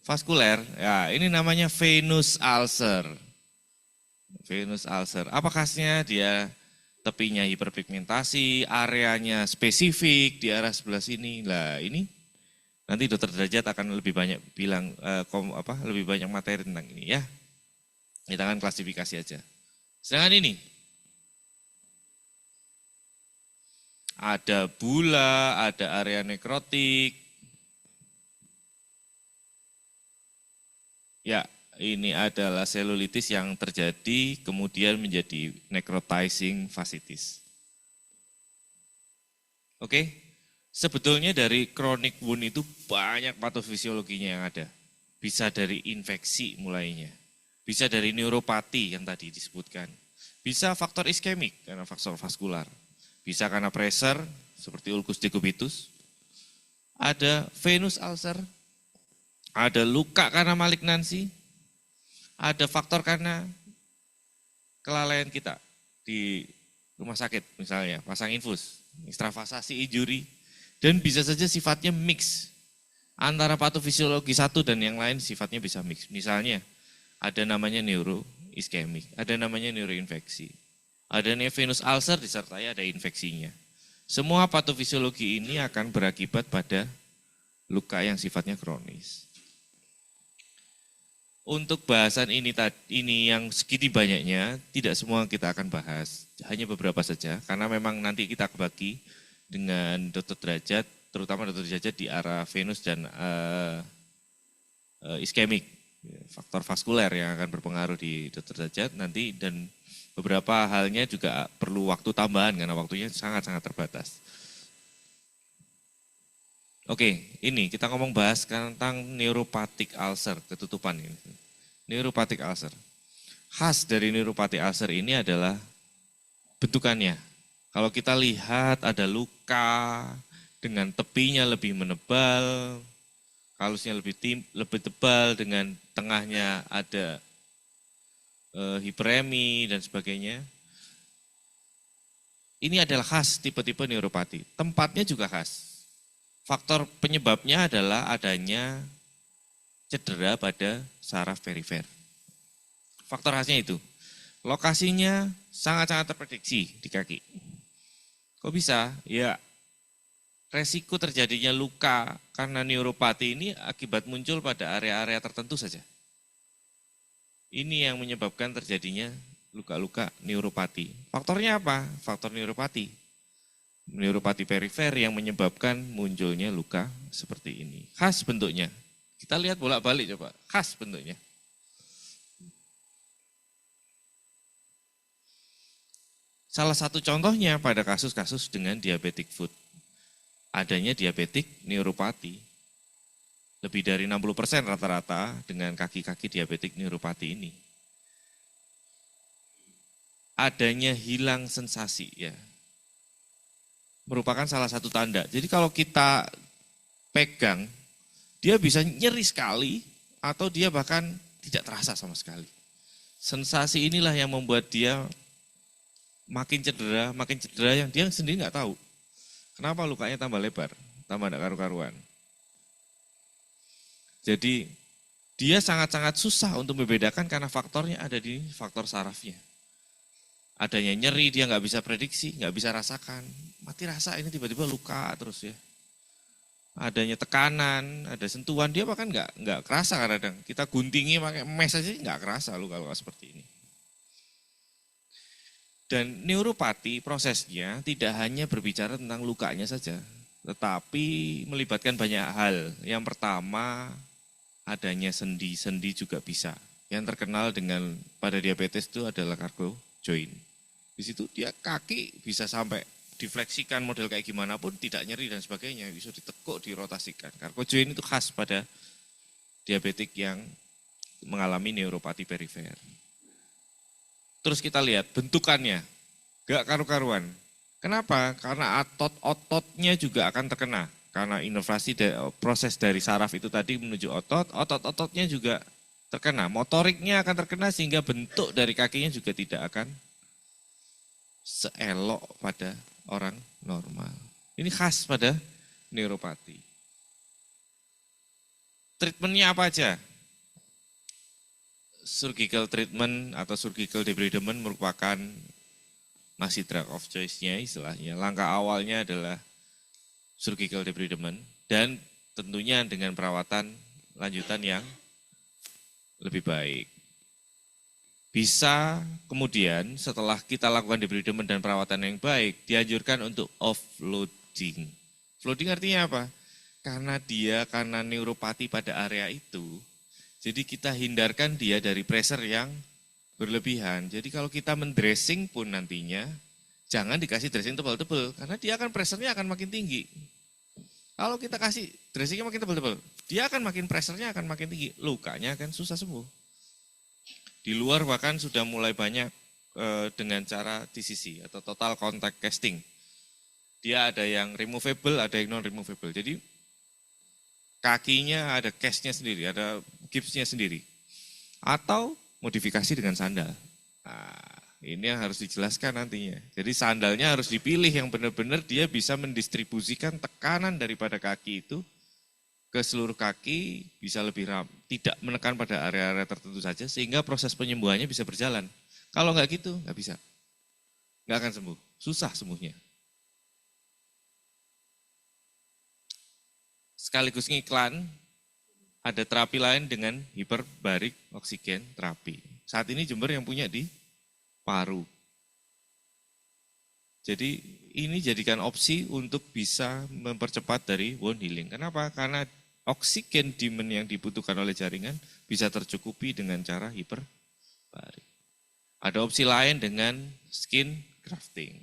vaskuler, ya ini namanya venous ulcer. Venous ulcer, apa khasnya? Dia tepinya hiperpigmentasi, areanya spesifik di arah sebelah sini. Lah ini nanti dokter derajat akan lebih banyak bilang lebih banyak materi tentang ini ya. Kita akan klasifikasi aja. Sedangkan ini ada bula, ada area nekrotik. Ya, ini adalah selulitis yang terjadi kemudian menjadi necrotizing fasciitis. Oke, sebetulnya dari chronic wound itu banyak patofisiologinya yang ada. Bisa dari infeksi mulainya, bisa dari neuropati yang tadi disebutkan, bisa faktor iskemik karena faktor vaskular, bisa karena pressure seperti ulcus decubitus, ada venous ulcer, ada luka karena malignansi, ada faktor karena kelalaian kita di rumah sakit misalnya, pasang infus, ekstravasasi injury, dan bisa saja sifatnya mix. Antara patofisiologi satu dan yang lain sifatnya bisa mix. Misalnya ada namanya neuroiskemik, ada namanya neuroinfeksi, ada venous ulcer disertai ada infeksinya. Semua patofisiologi ini akan berakibat pada luka yang sifatnya kronis. Untuk bahasan ini yang segini banyaknya, tidak semua kita akan bahas, hanya beberapa saja, karena memang nanti kita bagi dengan Dr. Derajat, terutama Dr. Derajat di arah venus dan iskemik, faktor vaskuler yang akan berpengaruh di Dr. Derajat nanti, dan beberapa halnya juga perlu waktu tambahan karena waktunya sangat-sangat terbatas. Oke, ini kita bahas tentang neuropathic ulcer, ketutupan ini. Neuropathic ulcer. Khas dari neuropathic ulcer ini adalah bentukannya. Kalau kita lihat ada luka dengan tepinya lebih menebal, kalusnya lebih tebal, dengan tengahnya ada hiperemi dan sebagainya. Ini adalah khas tipe-tipe neuropati. Tempatnya juga khas. Faktor penyebabnya adalah adanya cedera pada saraf perifer. Faktor khasnya itu. Lokasinya sangat-sangat terprediksi di kaki. Kok bisa? Ya, resiko terjadinya luka karena neuropati ini akibat muncul pada area-area tertentu saja. Ini yang menyebabkan terjadinya luka-luka neuropati. Faktornya apa? Faktor neuropati. Neuropati perifer yang menyebabkan munculnya luka seperti ini. Khas bentuknya. Kita lihat bolak-balik coba. Khas bentuknya. Salah satu contohnya pada kasus-kasus dengan diabetic foot. Adanya diabetik neuropati. Lebih dari 60% rata-rata dengan kaki-kaki diabetik neuropati ini. Adanya hilang sensasi ya. Merupakan salah satu tanda. Jadi kalau kita pegang, dia bisa nyeri sekali atau dia bahkan tidak terasa sama sekali. Sensasi inilah yang membuat dia makin cedera yang dia sendiri nggak tahu. Kenapa lukanya tambah lebar, tambah tidak karu-karuan. Jadi dia sangat-sangat susah untuk membedakan karena faktornya ada di faktor sarafnya. Adanya nyeri dia nggak bisa prediksi, nggak bisa rasakan. Mati rasa ini tiba-tiba luka terus ya. Adanya tekanan, ada sentuhan dia bahkan nggak kerasa kadang. Kita guntingi pakai mes aja nggak kerasa luka-luka seperti ini. Dan neuropati prosesnya tidak hanya berbicara tentang lukanya saja, tetapi melibatkan banyak hal. Yang pertama adanya sendi-sendi juga bisa. Yang terkenal dengan pada diabetes itu adalah cargo joint. Di situ dia kaki bisa sampai difleksikan model kayak gimana pun tidak nyeri dan sebagainya, bisa ditekuk, dirotasikan. Cargo joint itu khas pada diabetik yang mengalami neuropati perifer. Terus kita lihat bentukannya, gak karu-karuan. Kenapa? Karena otot-ototnya juga akan terkena. Karena inovasi proses dari saraf itu tadi menuju otot, otot-ototnya juga terkena. Motoriknya akan terkena sehingga bentuk dari kakinya juga tidak akan seelok pada orang normal. Ini khas pada neuropati. Treatmentnya apa aja? Surgical treatment atau surgical debridement merupakan masih drug of choice-nya istilahnya. Langkah awalnya adalah surgical debridement dan tentunya dengan perawatan lanjutan yang lebih baik. Bisa kemudian setelah kita lakukan debridement dan perawatan yang baik, dianjurkan untuk offloading. Offloading artinya apa? Karena neuropati pada area itu, jadi kita hindarkan dia dari pressure yang berlebihan. Jadi kalau kita mendressing pun nantinya, jangan dikasih dressing tebal-tebal, karena dia akan pressure-nya akan makin tinggi. Kalau kita kasih dressing-nya makin tebal-tebal, dia akan makin pressure-nya akan makin tinggi, lukanya akan susah sembuh. Di luar bahkan sudah mulai banyak dengan cara TCC atau total contact casting. Dia ada yang removable, ada yang non-removable. Jadi kakinya ada cast-nya sendiri, ada gipsnya sendiri. Atau modifikasi dengan sandal. Nah, ini yang harus dijelaskan nantinya. Jadi sandalnya harus dipilih yang benar-benar dia bisa mendistribusikan tekanan daripada kaki itu ke seluruh kaki, bisa lebih tidak menekan pada area-area tertentu saja, sehingga proses penyembuhannya bisa berjalan. Kalau nggak gitu, nggak bisa. Nggak akan sembuh, susah sembuhnya. Sekaligus ngiklan, ada terapi lain dengan hiperbarik oksigen terapi. Saat ini Jember yang punya di paru. Jadi ini jadikan opsi untuk bisa mempercepat dari wound healing. Kenapa? Karena oksigen demand yang dibutuhkan oleh jaringan bisa tercukupi dengan cara hiperbarik. Ada opsi lain dengan skin grafting.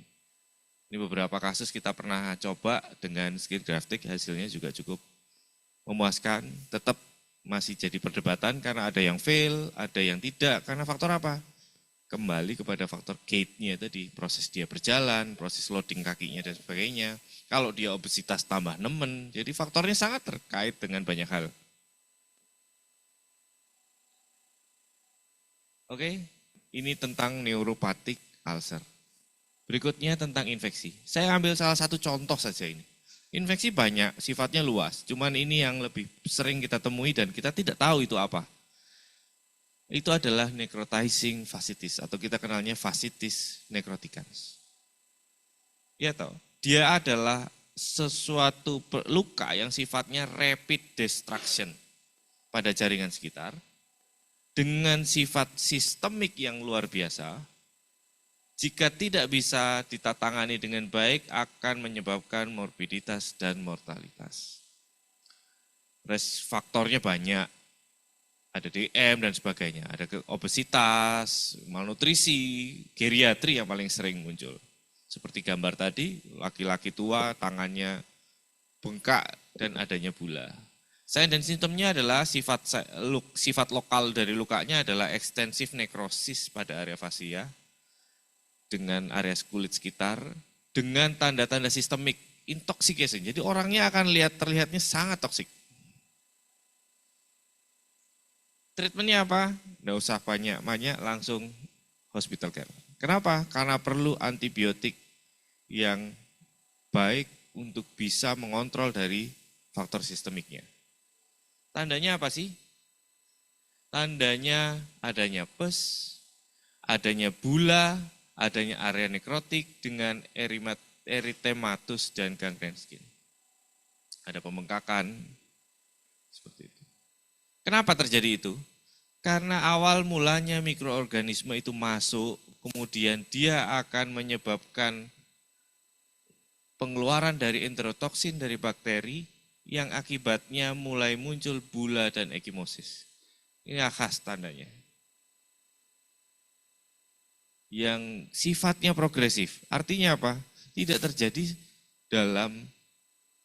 Ini beberapa kasus kita pernah coba dengan skin grafting, hasilnya juga cukup memuaskan. Tetap masih jadi perdebatan karena ada yang fail, ada yang tidak. Karena faktor apa? Kembali kepada faktor gate-nya tadi, proses dia berjalan, proses loading kakinya dan sebagainya. Kalau dia obesitas tambah nemen, jadi faktornya sangat terkait dengan banyak hal. Oke, ini tentang neuropatik ulcer. Berikutnya tentang infeksi. Saya ambil salah satu contoh saja ini. Infeksi banyak, sifatnya luas. Cuman ini yang lebih sering kita temui dan kita tidak tahu itu apa. Itu adalah necrotizing fasciitis atau kita kenalnya fasciitis necroticans. Ya toh, dia adalah sesuatu luka yang sifatnya rapid destruction pada jaringan sekitar dengan sifat sistemik yang luar biasa. Jika tidak bisa ditatangani dengan baik akan menyebabkan morbiditas dan mortalitas. Faktornya banyak. Ada DM dan sebagainya, ada obesitas, malnutrisi, geriatri yang paling sering muncul. Seperti gambar tadi, laki-laki tua, tangannya bengkak dan adanya bula. Sign dan simptomnya adalah sifat lokal dari lukanya adalah ekstensif nekrosis pada area fasia, dengan area kulit sekitar, dengan tanda-tanda sistemik, intoxication. Jadi orangnya akan terlihatnya sangat toksik. Treatmentnya apa? Nggak usah banyak-banyak, langsung hospital care. Kenapa? Karena perlu antibiotik yang baik untuk bisa mengontrol dari faktor sistemiknya. Tandanya apa sih? Tandanya adanya pus, adanya bula, adanya area nekrotik dengan erythematus dan gangren skin. Ada pembengkakan, seperti itu. Kenapa terjadi itu? Karena awal mulanya mikroorganisme itu masuk, kemudian dia akan menyebabkan pengeluaran dari enterotoksin dari bakteri yang akibatnya mulai muncul bula dan ekimosis. Ini khas tandanya. Yang sifatnya progresif, artinya apa? Tidak terjadi dalam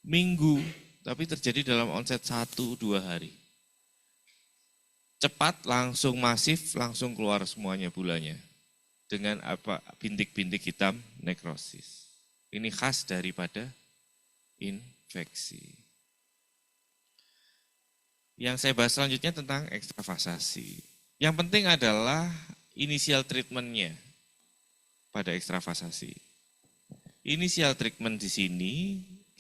minggu, tapi terjadi dalam onset 1-2 hari. Cepat, langsung masif, langsung keluar semuanya bulanya. Dengan bintik-bintik hitam nekrosis. Ini khas daripada infeksi. Yang saya bahas selanjutnya tentang ekstravasasi. Yang penting adalah initial treatment-nya pada ekstravasasi. Initial treatment di sini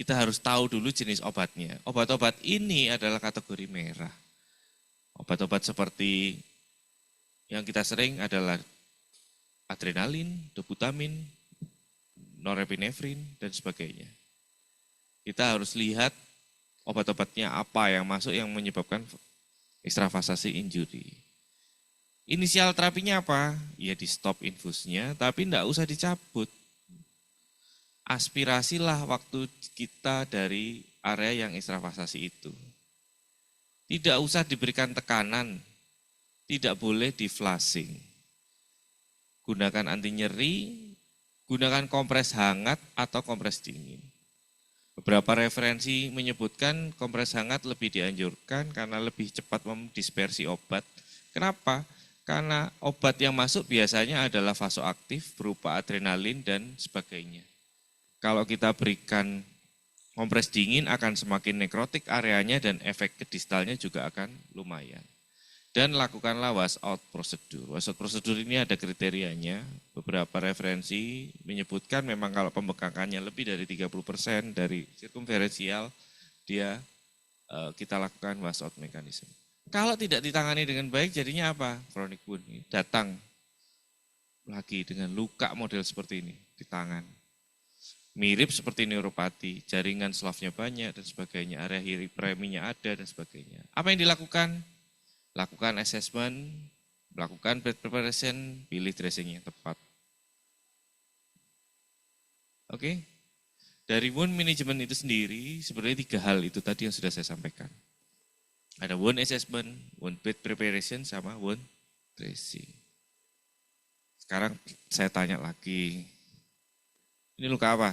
kita harus tahu dulu jenis obatnya. Obat-obat ini adalah kategori merah. Obat-obat seperti yang kita sering adalah adrenalin, doputamin, norepinefrin, dan sebagainya. Kita harus lihat obat-obatnya apa yang masuk yang menyebabkan ekstravasasi injury. Inisial terapinya apa? Ya di stop infusnya, tapi tidak usah dicabut. Aspirasilah waktu kita dari area yang ekstravasasi itu. Tidak usah diberikan tekanan, tidak boleh di flushing. Gunakan anti nyeri, gunakan kompres hangat atau kompres dingin. Beberapa referensi menyebutkan kompres hangat lebih dianjurkan karena lebih cepat mendispersi obat. Kenapa? Karena obat yang masuk biasanya adalah vasoaktif berupa adrenalin dan sebagainya. Kalau kita berikan kompres dingin akan semakin nekrotik areanya dan efek ke distalnya juga akan lumayan. Dan lakukanlah washout prosedur. Washout prosedur ini ada kriterianya. Beberapa referensi menyebutkan memang kalau pembengkakannya lebih dari 30% dari sirkumferensial, kita lakukan washout mekanisme. Kalau tidak ditangani dengan baik, jadinya apa? Chronic wound. Datang lagi dengan luka model seperti ini di tangan. Mirip seperti neuropati, jaringan slavnya banyak dan sebagainya, area hipereminya ada dan sebagainya. Apa yang dilakukan? Lakukan assessment, lakukan bed preparation, pilih dressing yang tepat. Oke, dari wound management itu sendiri sebenarnya 3 hal itu tadi yang sudah saya sampaikan. Ada wound assessment, wound bed preparation, sama wound dressing. Sekarang saya tanya lagi, ini luka apa?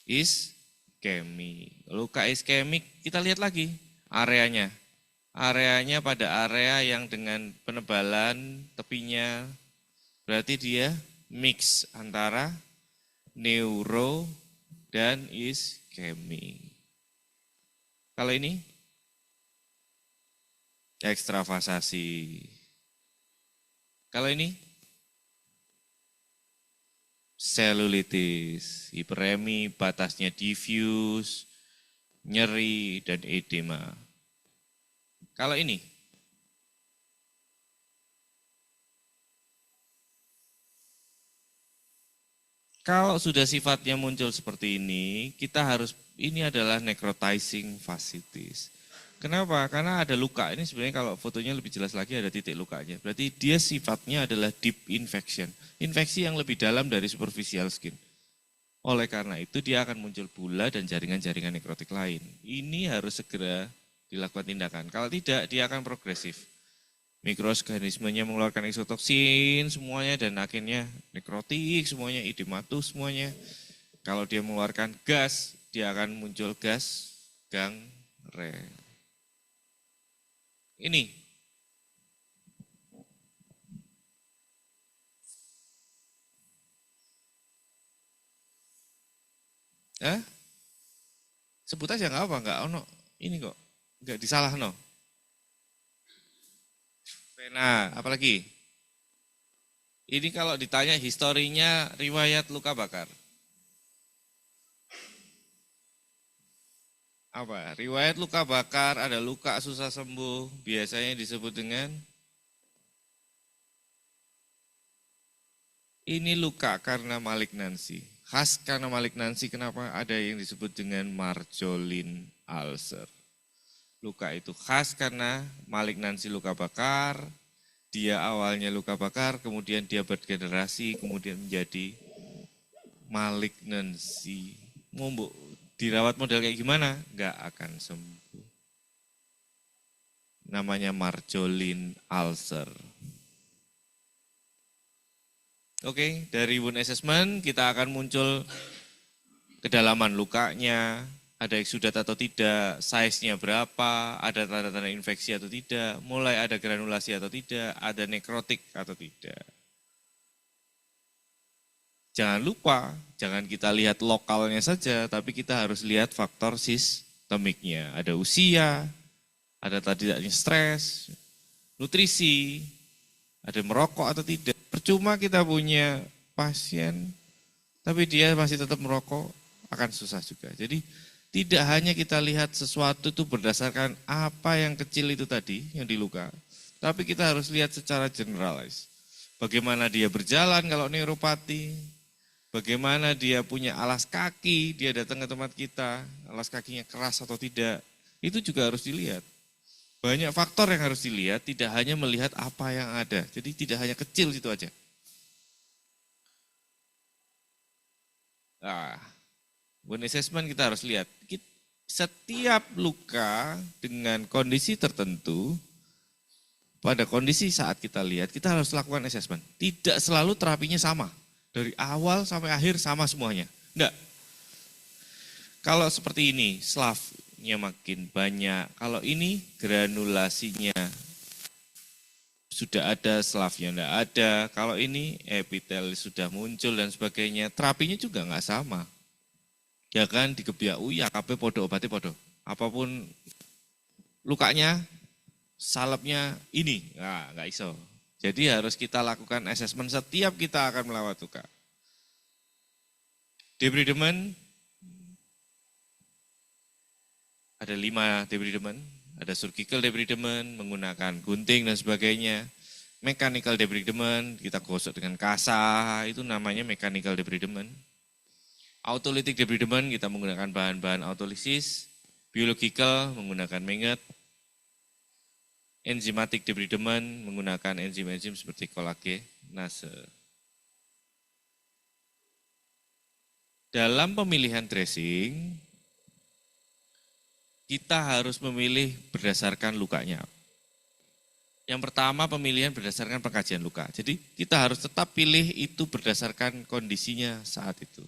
Iskemik. Luka iskemik, kita lihat lagi areanya. Areanya pada area yang dengan penebalan tepinya, berarti dia mix antara neuro dan iskemik. Kalau ini ekstravasasi. Kalau ini selulitis, hiperemi, batasnya diffuse, nyeri, dan edema. Kalau ini, kalau sudah sifatnya muncul seperti ini, kita harus, ini adalah necrotizing fasciitis. Kenapa? Karena ada luka, ini sebenarnya kalau fotonya lebih jelas lagi ada titik lukanya. Berarti dia sifatnya adalah deep infection, infeksi yang lebih dalam dari superficial skin. Oleh karena itu dia akan muncul bula dan jaringan-jaringan nekrotik lain. Ini harus segera dilakukan tindakan. Kalau tidak, dia akan progresif. Mikroorganismenya mengeluarkan isotoksin semuanya dan akhirnya nekrotik semuanya, edematus semuanya. Kalau dia mengeluarkan gas, dia akan muncul gas gangren. Ini. Sebut aja nggak apa, nggak ono. Ini kok, nggak disalah no. Nah, apalagi? Ini kalau ditanya historinya riwayat luka bakar. Apa? Riwayat luka bakar, ada luka susah sembuh, biasanya disebut dengan ini luka karena malignansi. Khas karena malignansi, kenapa? Ada yang disebut dengan Marjolin ulcer. Luka itu khas karena malignansi luka bakar, dia awalnya luka bakar, kemudian dia bergenerasi, kemudian menjadi malignansi. Mau dirawat model kayak gimana? Enggak akan sembuh. Namanya Marjolin ulcer. Oke, dari wound assessment kita akan muncul kedalaman lukanya, ada eksudat atau tidak, size-nya berapa, ada tanda-tanda infeksi atau tidak, mulai ada granulasi atau tidak, ada nekrotik atau tidak. Jangan lupa, jangan kita lihat lokalnya saja, tapi kita harus lihat faktor sistemiknya. Ada usia, ada tidaknya stres, nutrisi, ada merokok atau tidak. Percuma kita punya pasien, tapi dia masih tetap merokok, akan susah juga. Jadi tidak hanya kita lihat sesuatu itu berdasarkan apa yang kecil itu tadi, yang diluka, tapi kita harus lihat secara generalis. Bagaimana dia berjalan kalau neuropati, bagaimana dia punya alas kaki, dia datang ke tempat kita, alas kakinya keras atau tidak, itu juga harus dilihat. Banyak faktor yang harus dilihat, tidak hanya melihat apa yang ada. Jadi tidak hanya kecil itu aja. Nah, wound assessment kita harus lihat. Setiap luka dengan kondisi tertentu, pada kondisi saat kita lihat, kita harus lakukan assessment. Tidak selalu terapinya sama. Dari awal sampai akhir sama semuanya. Enggak. Kalau seperti ini, slavnya makin banyak. Kalau ini granulasinya sudah ada, slavnya enggak ada. Kalau ini epitel sudah muncul dan sebagainya. Terapinya juga enggak sama. Ya kan, digebiak, ya kabeh podo, obatnya podo. apapun lukanya, salepnya ini, nggak iso. Jadi harus kita lakukan asesmen setiap kita akan melawat luka. Debridement, ada 5 debridement, ada surgical debridement, menggunakan gunting dan sebagainya. Mechanical debridement, kita gosok dengan kasa, itu namanya mechanical debridement. Autolytic debridement, kita menggunakan bahan-bahan autolisis. Biological, menggunakan magnet. Enzymatic debridement, menggunakan enzim-enzim seperti kolagenase. Dalam pemilihan dressing, kita harus memilih berdasarkan lukanya. Yang pertama, pemilihan berdasarkan pengkajian luka. Jadi kita harus tetap pilih itu berdasarkan kondisinya saat itu.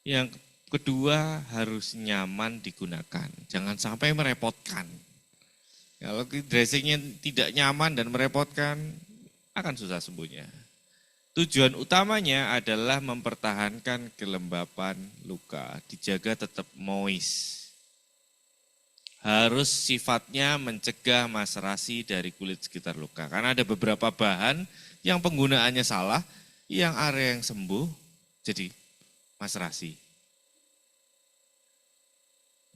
Yang kedua, harus nyaman digunakan. Jangan sampai merepotkan. Kalau dressingnya tidak nyaman dan merepotkan, akan susah sembuhnya. Tujuan utamanya adalah mempertahankan kelembapan luka, dijaga tetap moist. Harus sifatnya mencegah maserasi dari kulit sekitar luka. Karena ada beberapa bahan yang penggunaannya salah, yang area yang sembuh jadi maserasi.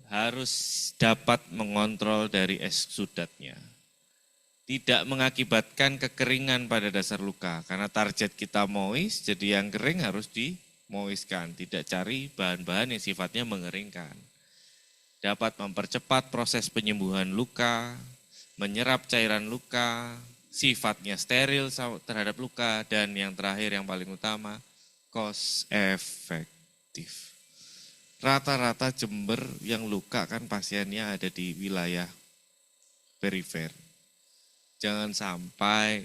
Harus dapat mengontrol dari eksudatnya. Tidak mengakibatkan kekeringan pada dasar luka. Karena target kita moist, jadi yang kering harus dimoistkan. Tidak cari bahan-bahan yang sifatnya mengeringkan. Dapat mempercepat proses penyembuhan luka, menyerap cairan luka, sifatnya steril terhadap luka, dan yang terakhir yang paling utama, cost efektif. Rata-rata Jember yang luka kan pasiennya ada di wilayah perifer. Jangan sampai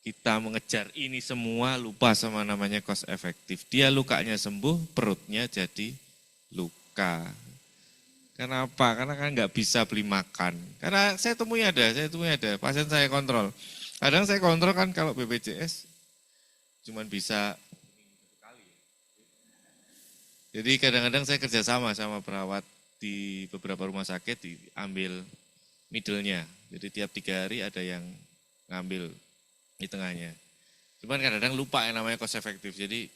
kita mengejar ini semua lupa sama namanya cost efektif. Dia lukanya sembuh, perutnya jadi luka. Kenapa? Karena kan nggak bisa beli makan. Karena saya temui ada, pasien saya kontrol. Kadang saya kontrol kan kalau BPJS cuman bisa. Jadi kadang-kadang saya kerjasama sama perawat di beberapa rumah sakit diambil middle-nya. Jadi tiap 3 hari ada yang ngambil di tengahnya. Cuman kadang-kadang lupa yang namanya cost efektif. Jadi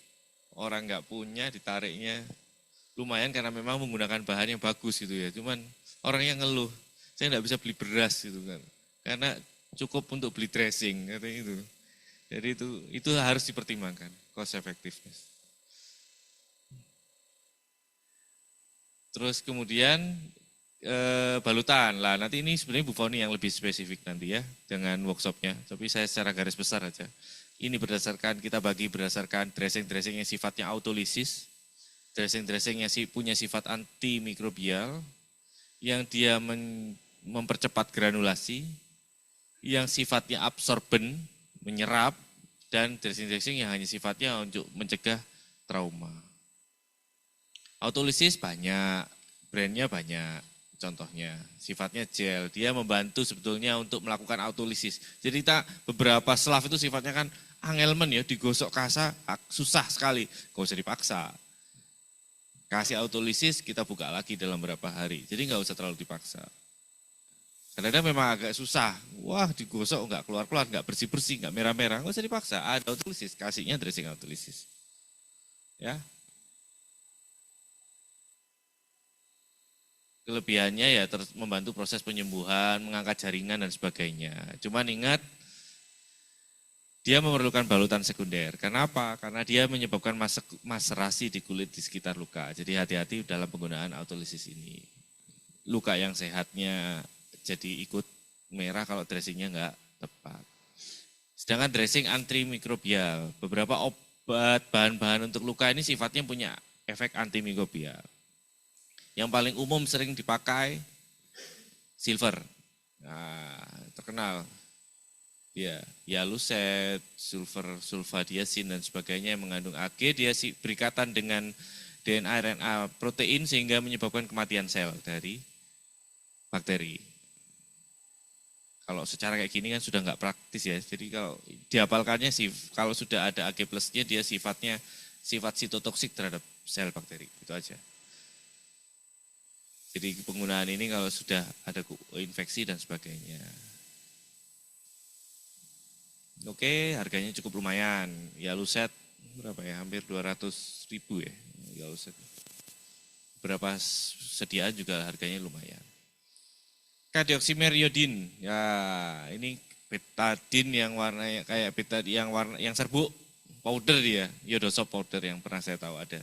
orang nggak punya ditariknya. Lumayan karena memang menggunakan bahan yang bagus gitu ya. Cuman orang yang ngeluh, saya nggak bisa beli beras gitu kan. Karena cukup untuk beli dressing katanya itu. Jadi itu harus dipertimbangkan, cost effectiveness. Terus kemudian balutan. Lah nanti ini sebenarnya Bu Foni yang lebih spesifik nanti ya dengan workshopnya. Tapi saya secara garis besar aja. Ini kita bagi berdasarkan dressing-dressing yang sifatnya autolisis. Dressing-dressing yang punya sifat antimikrobial, yang dia mempercepat granulasi, yang sifatnya absorben, menyerap, dan dressing-dressing yang hanya sifatnya untuk mencegah trauma. Autolisis banyak, brandnya banyak, contohnya sifatnya gel, dia membantu sebetulnya untuk melakukan autolisis. Jadi beberapa selaf itu sifatnya kan angelmen ya, digosok kasa, susah sekali, gak usah dipaksa. Kasih autolisis, kita buka lagi dalam beberapa hari. Jadi nggak usah terlalu dipaksa. Kadang-kadang memang agak susah. Wah digosok nggak keluar-keluar, nggak bersih-bersih, nggak merah-merah. Nggak usah dipaksa, ada autolisis, kasihnya dressing autolisis. Ya. Kelebihannya ya membantu proses penyembuhan, mengangkat jaringan dan sebagainya. Cuman ingat, dia memerlukan balutan sekunder. Kenapa? Karena dia menyebabkan maserasi di kulit di sekitar luka. Jadi hati-hati dalam penggunaan autolisis ini. Luka yang sehatnya jadi ikut merah kalau dressingnya nggak tepat. Sedangkan dressing antimikrobial, beberapa obat bahan-bahan untuk luka ini sifatnya punya efek antimikrobial. Yang paling umum sering dipakai silver, nah, terkenal. Ya, Yaluset, sulfadiazin dan sebagainya yang mengandung Ag, dia berikatan dengan DNA RNA protein sehingga menyebabkan kematian sel dari bakteri. Kalau secara kayak gini kan sudah nggak praktis ya. Jadi kalau dihafalkannya kalau sudah ada Ag plusnya dia sifat sitotoksik terhadap sel bakteri. Itu aja. Jadi penggunaan ini kalau sudah ada infeksi dan sebagainya. Oke, harganya cukup lumayan. Yaluset berapa ya? Hampir 200.000 ya. Yaluset. Berapa sediaan juga harganya lumayan. Kadioximeriodin. Ya, ini betadin yang warnanya kayak betadin yang serbuk powder dia, Yodosop powder yang pernah saya tahu ada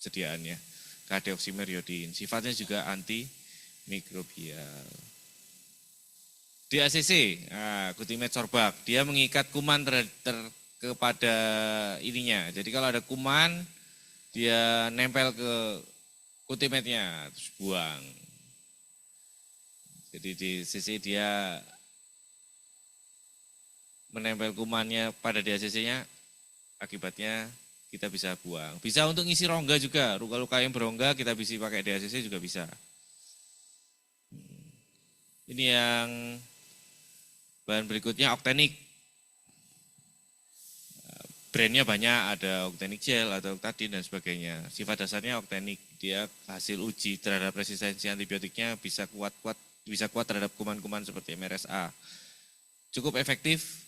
sediaannya. Kadioximeriodin. Sifatnya juga antimikrobial. DACC, Glutimate Sorbate, dia mengikat kuman kepada ininya. Jadi kalau ada kuman, dia nempel ke Glutimate-nya, terus buang. Jadi di sisi dia menempel kumannya pada DACC-nya, akibatnya kita bisa buang. Bisa untuk ngisi rongga juga, luka-luka yang berongga kita bisa pakai DACC juga bisa. Ini yang bahan berikutnya Octenic. Brandnya banyak, ada Octenic Gel, ada Octadin dan sebagainya. Sifat dasarnya Octenic, dia hasil uji terhadap resistensi antibiotiknya bisa kuat terhadap kuman-kuman seperti MRSA. Cukup efektif.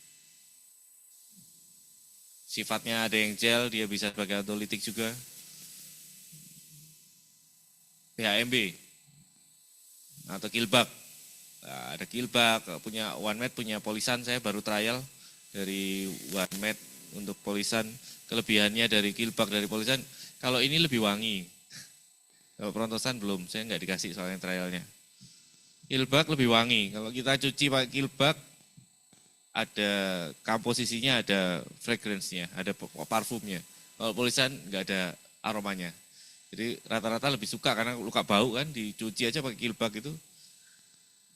Sifatnya ada yang gel, dia bisa sebagai antolitik juga. PHMB atau Kilbak. Nah, ada Kilbak, punya OneMed, punya Polisan, saya baru trial dari OneMed untuk Polisan. Kelebihannya dari Kilbak, dari Polisan, kalau ini lebih wangi. Kalau Prontosan belum, saya nggak dikasih soalnya trialnya. Kilbak lebih wangi, kalau kita cuci pakai Kilbak, ada komposisinya, ada fragrance-nya, ada parfumnya. Kalau Polisan nggak ada aromanya. Jadi rata-rata lebih suka karena luka bau kan, dicuci aja pakai Kilbak itu.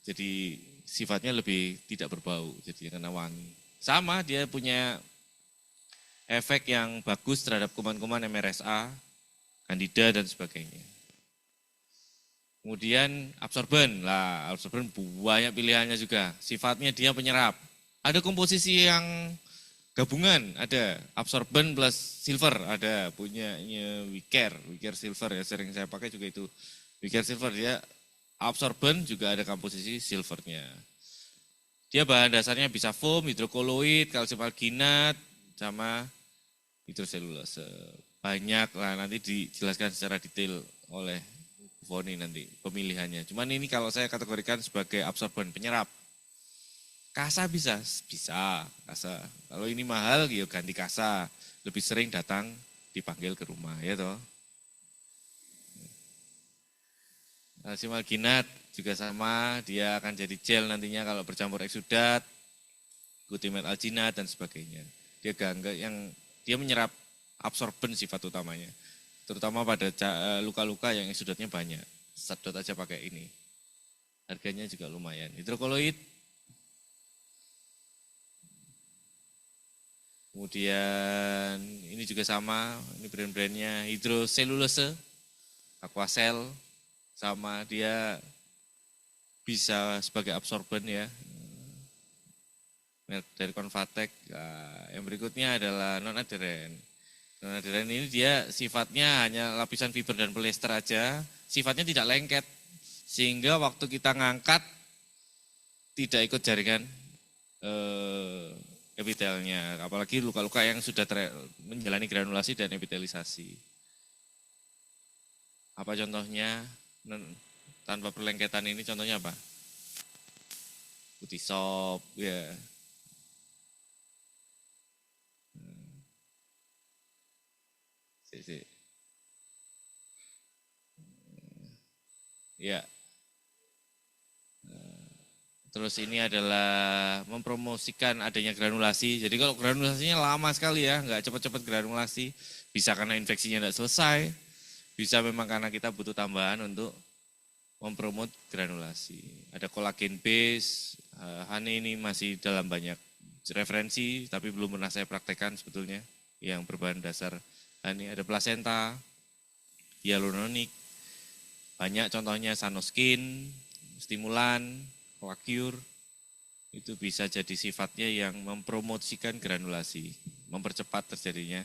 Jadi sifatnya lebih tidak berbau, jadi karena wangi. Sama dia punya efek yang bagus terhadap kuman-kuman MRSA, Candida dan sebagainya. Kemudian absorben, absorben banyak pilihannya juga. Sifatnya dia penyerap. Ada komposisi yang gabungan, ada absorben plus silver, ada punyanya WeCare silver ya, sering saya pakai juga itu. WeCare silver dia absorben juga ada komposisi silvernya. Dia bahan dasarnya bisa foam, hidrokoloid, kalsium alginat, sama hidroselulose. Banyak lah, nanti dijelaskan secara detail oleh Foni nanti pemilihannya. Cuman ini kalau saya kategorikan sebagai absorben penyerap. Kasa bisa kasa. Kalau ini mahal, ya ganti kasa. Lebih sering datang dipanggil ke rumah, ya toh. Kalsium alginat juga sama, dia akan jadi gel nantinya kalau bercampur eksudat, glutimate alginat dan sebagainya. Dia menyerap absorben sifat utamanya. Terutama pada luka-luka yang eksudatnya banyak. Sedot aja pakai ini. Harganya juga lumayan. Hidrokoloid. Kemudian ini juga sama, ini brand-brandnya hidroselulose, Aquacel. Sama dia bisa sebagai absorben ya, dari Convatec. Yang berikutnya adalah non-adheren. Non-adheren ini dia sifatnya hanya lapisan fiber dan polyester aja, sifatnya tidak lengket, sehingga waktu kita ngangkat tidak ikut jaringan epitelnya, apalagi luka-luka yang sudah menjalani granulasi dan epitelisasi. Apa contohnya? Tanpa perlengketan ini contohnya apa? Putih sop, ya. Ya. Terus ini adalah mempromosikan adanya granulasi. Jadi kalau granulasinya lama sekali ya, nggak cepat-cepat granulasi. Bisa karena infeksinya tidak selesai. Bisa memang karena kita butuh tambahan untuk mempromot granulasi. Ada kolagen base, honey ini masih dalam banyak referensi, tapi belum pernah saya praktekkan sebetulnya, yang berbahan dasar honey. Ada placenta, hyaluronic, banyak contohnya Sanoskin, stimulan, Coacure, itu bisa jadi sifatnya yang mempromosikan granulasi, mempercepat terjadinya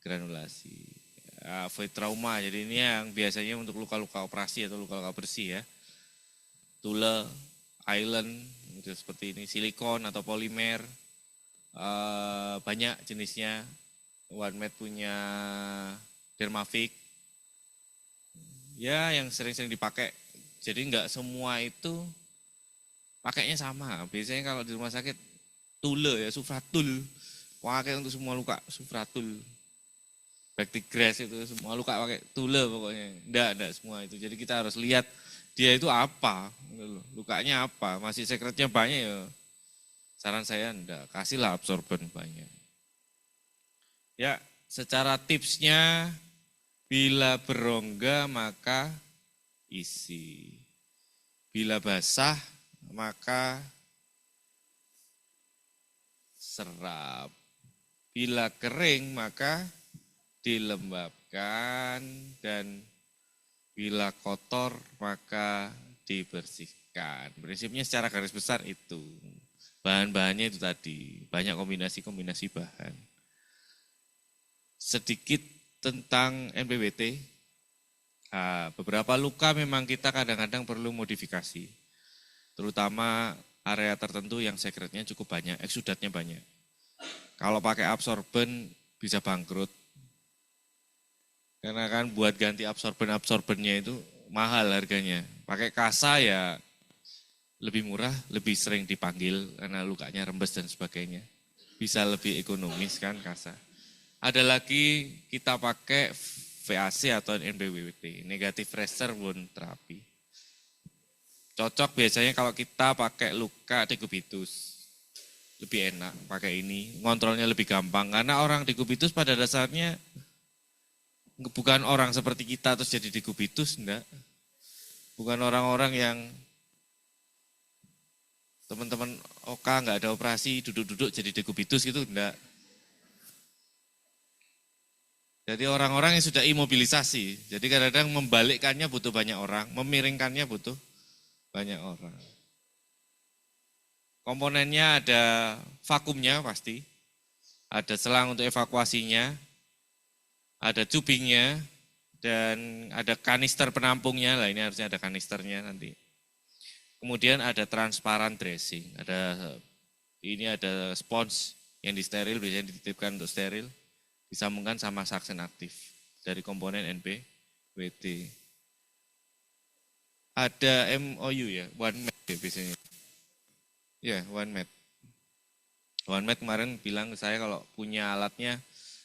granulasi. avoid trauma. Jadi ini yang biasanya untuk luka-luka operasi atau luka-luka bersih ya. Tule, island, gitu, seperti ini, silikon atau polimer, banyak jenisnya. OneMed punya Dermavic, ya yang sering-sering dipakai. Jadi enggak semua itu pakainya sama. Biasanya kalau di rumah sakit Tule ya, Sufratul, pakai untuk semua luka Sufratul. Bactigras itu semua luka pakai Tule pokoknya. Enggak semua itu. Jadi kita harus lihat dia itu apa, lukanya apa. Masih sekretnya banyak ya. Saran saya enggak, kasihlah absorben banyak. Ya, secara tipsnya bila berongga maka isi. Bila basah maka serap. Bila kering maka dilembabkan, dan bila kotor maka dibersihkan. Prinsipnya secara garis besar itu. Bahan-bahannya itu tadi, banyak kombinasi-kombinasi bahan. Sedikit tentang NPWT. Beberapa luka memang kita kadang-kadang perlu modifikasi. Terutama area tertentu yang sekretnya cukup banyak, eksudatnya banyak. Kalau pakai absorben bisa bangkrut. Karena kan buat ganti absorbennya itu mahal harganya. Pakai kasa ya lebih murah, lebih sering dipanggil karena lukanya rembes dan sebagainya. Bisa lebih ekonomis kan kasa. Ada lagi kita pakai VAC atau NPWT, Negative Pressure Wound Therapy. Cocok biasanya kalau kita pakai luka dekubitus. Lebih enak pakai ini, ngontrolnya lebih gampang. Karena orang dekubitus pada dasarnya bukan orang seperti kita terus jadi dekubitus, enggak. Bukan orang-orang yang teman-teman Oka enggak ada operasi, duduk-duduk jadi dekubitus gitu, enggak. Jadi orang-orang yang sudah imobilisasi. Jadi kadang-kadang membalikkannya butuh banyak orang, memiringkannya butuh banyak orang. Komponennya ada vakumnya pasti, ada selang untuk evakuasinya, ada tubingnya, dan ada kanister penampungnya. Lah ini harusnya ada kanisternya nanti. Kemudian ada transparan dressing, ini ada spons yang disteril, biasanya dititipkan untuk steril. Disambungkan sama saksen aktif dari komponen NPWT. Ada MOU ya, OneMed ya biasanya. Ya, OneMed. OneMed kemarin bilang ke saya kalau punya alatnya,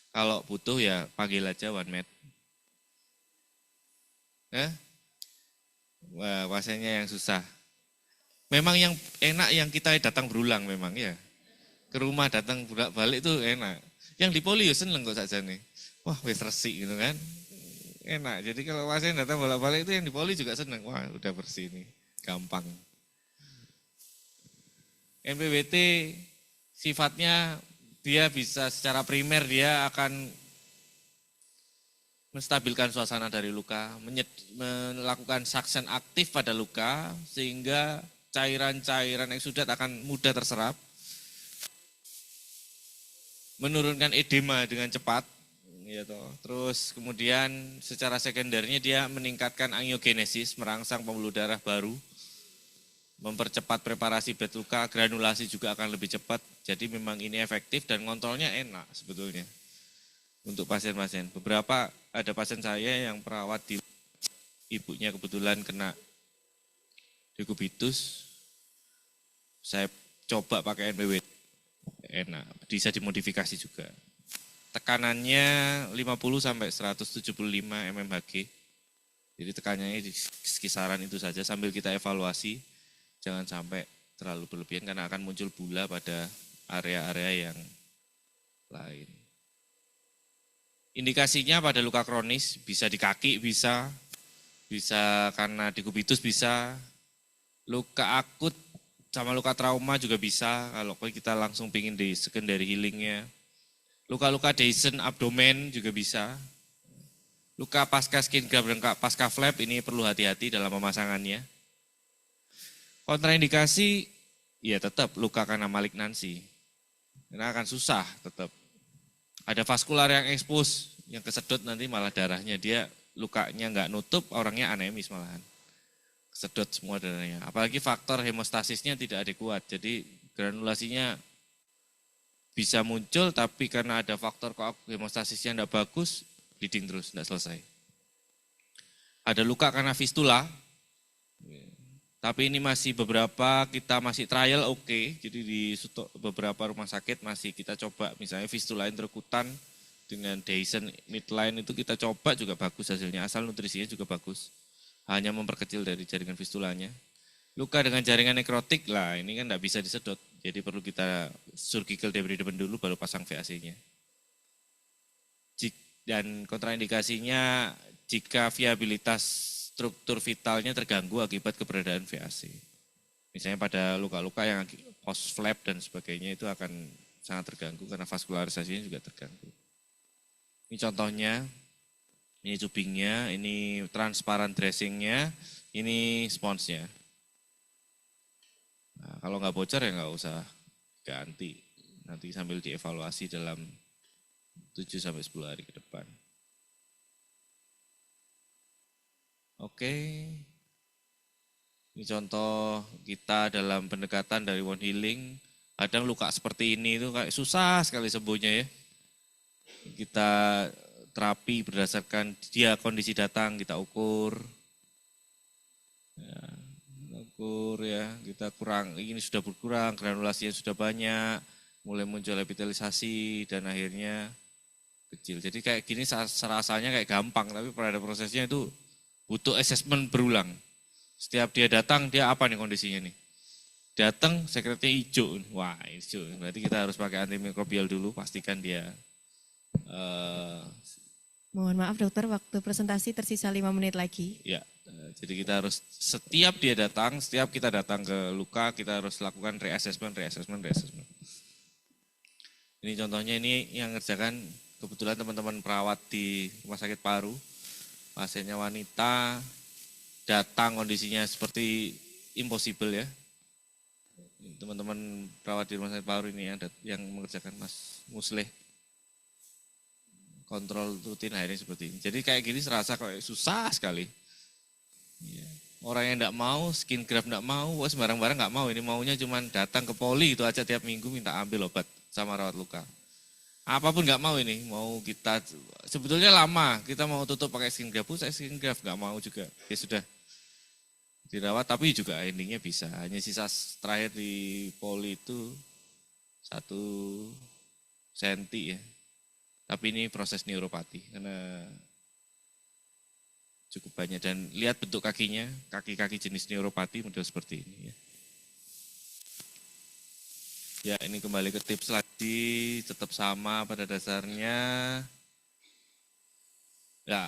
kalau butuh ya panggil aja OneMed. Wah, pasiennya yang susah. Memang yang enak yang kita datang berulang memang ya. Ke rumah datang balik itu enak. Yang di poli ya seneng kok saja nih. Wah, wis resik gitu kan. Enak. Jadi kalau pasien datang bolak-balik itu yang di poli juga seneng. Wah, udah bersih nih. Gampang. NPWT sifatnya dia bisa secara primer dia akan menstabilkan suasana dari luka, melakukan saksen aktif pada luka sehingga cairan-cairan eksudat akan mudah terserap. Menurunkan edema dengan cepat, gitu. Terus kemudian secara sekundernya dia meningkatkan angiogenesis, merangsang pembuluh darah baru, mempercepat preparasi bed luka, granulasi juga akan lebih cepat. Jadi memang ini efektif dan kontrolnya enak sebetulnya untuk pasien-pasien. Beberapa ada pasien saya yang perawat di ibunya kebetulan kena dekubitus, saya coba pakai NPWT. Enak, bisa dimodifikasi juga. Tekanannya 50 sampai 175 mmHg. Jadi tekanannya di kisaran itu saja sambil kita evaluasi. Jangan sampai terlalu berlebihan karena akan muncul bula pada area-area yang lain. Indikasinya pada luka kronis, bisa di kaki, bisa karena dekubitus, bisa. Luka akut sama luka trauma juga bisa, kalau kita langsung pingin di secondary healingnya. Luka-luka Dyson abdomen juga bisa. Luka pasca skin graft dan pasca flap ini perlu hati-hati dalam pemasangannya. Kontraindikasi, ya tetap luka karena malignansi. Karena akan susah tetap. Ada vaskular yang expose, Yang kesedot nanti malah darahnya, dia lukanya nggak nutup, orangnya anemis malahan. Kesedot semua darahnya. Apalagi faktor hemostasisnya tidak adekuat, jadi granulasinya bisa muncul, tapi karena ada faktor hemostasisnya tidak bagus, bleeding terus, tidak selesai. Ada luka karena fistula, tapi ini masih beberapa, kita masih trial oke. Jadi di beberapa rumah sakit masih kita coba, misalnya fistula intrakutan dengan Dyson midline itu kita coba juga bagus hasilnya, asal nutrisinya juga bagus. Hanya memperkecil dari jaringan fistulanya. Luka dengan jaringan nekrotik lah, ini kan tidak bisa disedot. Jadi perlu kita surgical debridement dulu baru pasang VAC-nya. Dan kontraindikasinya jika viabilitas struktur vitalnya terganggu akibat keberadaan VAC. Misalnya pada luka-luka yang post flap dan sebagainya itu akan sangat terganggu karena vaskularisasinya juga terganggu. Ini contohnya, ini tubingnya, ini transparan dressingnya, ini sponsnya. Nah, kalau nggak bocor ya nggak usah ganti. Nanti sambil dievaluasi dalam 7-10 hari ke depan. Oke, ini contoh kita dalam pendekatan dari wound healing. Kadang luka seperti ini itu kayak susah sekali sembuhnya ya. Kita terapi berdasarkan dia kondisi datang, kita ukur. Ya, kita kurang, ini sudah berkurang, granulasinya sudah banyak, mulai muncul epitelisasi dan akhirnya kecil. Jadi kayak gini serasanya kayak gampang, tapi pada prosesnya itu butuh assessment berulang. Setiap dia datang, dia apa nih kondisinya nih? Datang sekretnya hijau, wah hijau, berarti kita harus pakai antimikrobial dulu, pastikan dia. Mohon maaf dokter, waktu presentasi tersisa 5 menit lagi. Ya, jadi kita harus setiap dia datang, setiap kita datang ke luka, kita harus lakukan reassessment. Ini contohnya, ini yang ngerjakan kebetulan teman-teman perawat di Rumah Sakit Paru. Pasiennya wanita, datang kondisinya seperti impossible ya. Teman-teman perawat di Rumah Sakit Paru ini yang mengerjakan Mas Musleh. Kontrol rutin akhirnya seperti ini. Jadi kayak gini serasa kayak susah sekali. Orang yang enggak mau, skin graft enggak mau, sembarang-barang enggak mau. Ini maunya cuma datang ke poli itu aja tiap minggu minta ambil obat sama rawat luka. Apapun enggak mau ini, mau kita, sebetulnya lama kita mau tutup pakai skin graft, saya skin graft enggak mau juga. Ya sudah dirawat tapi juga endingnya bisa. Hanya sisa terakhir di poli itu 1 senti ya. Tapi ini proses neuropati karena cukup banyak dan lihat bentuk kakinya, kaki-kaki jenis neuropati model seperti ini ya. Ya, ini kembali ke tips lagi, tetap sama pada dasarnya. Ya,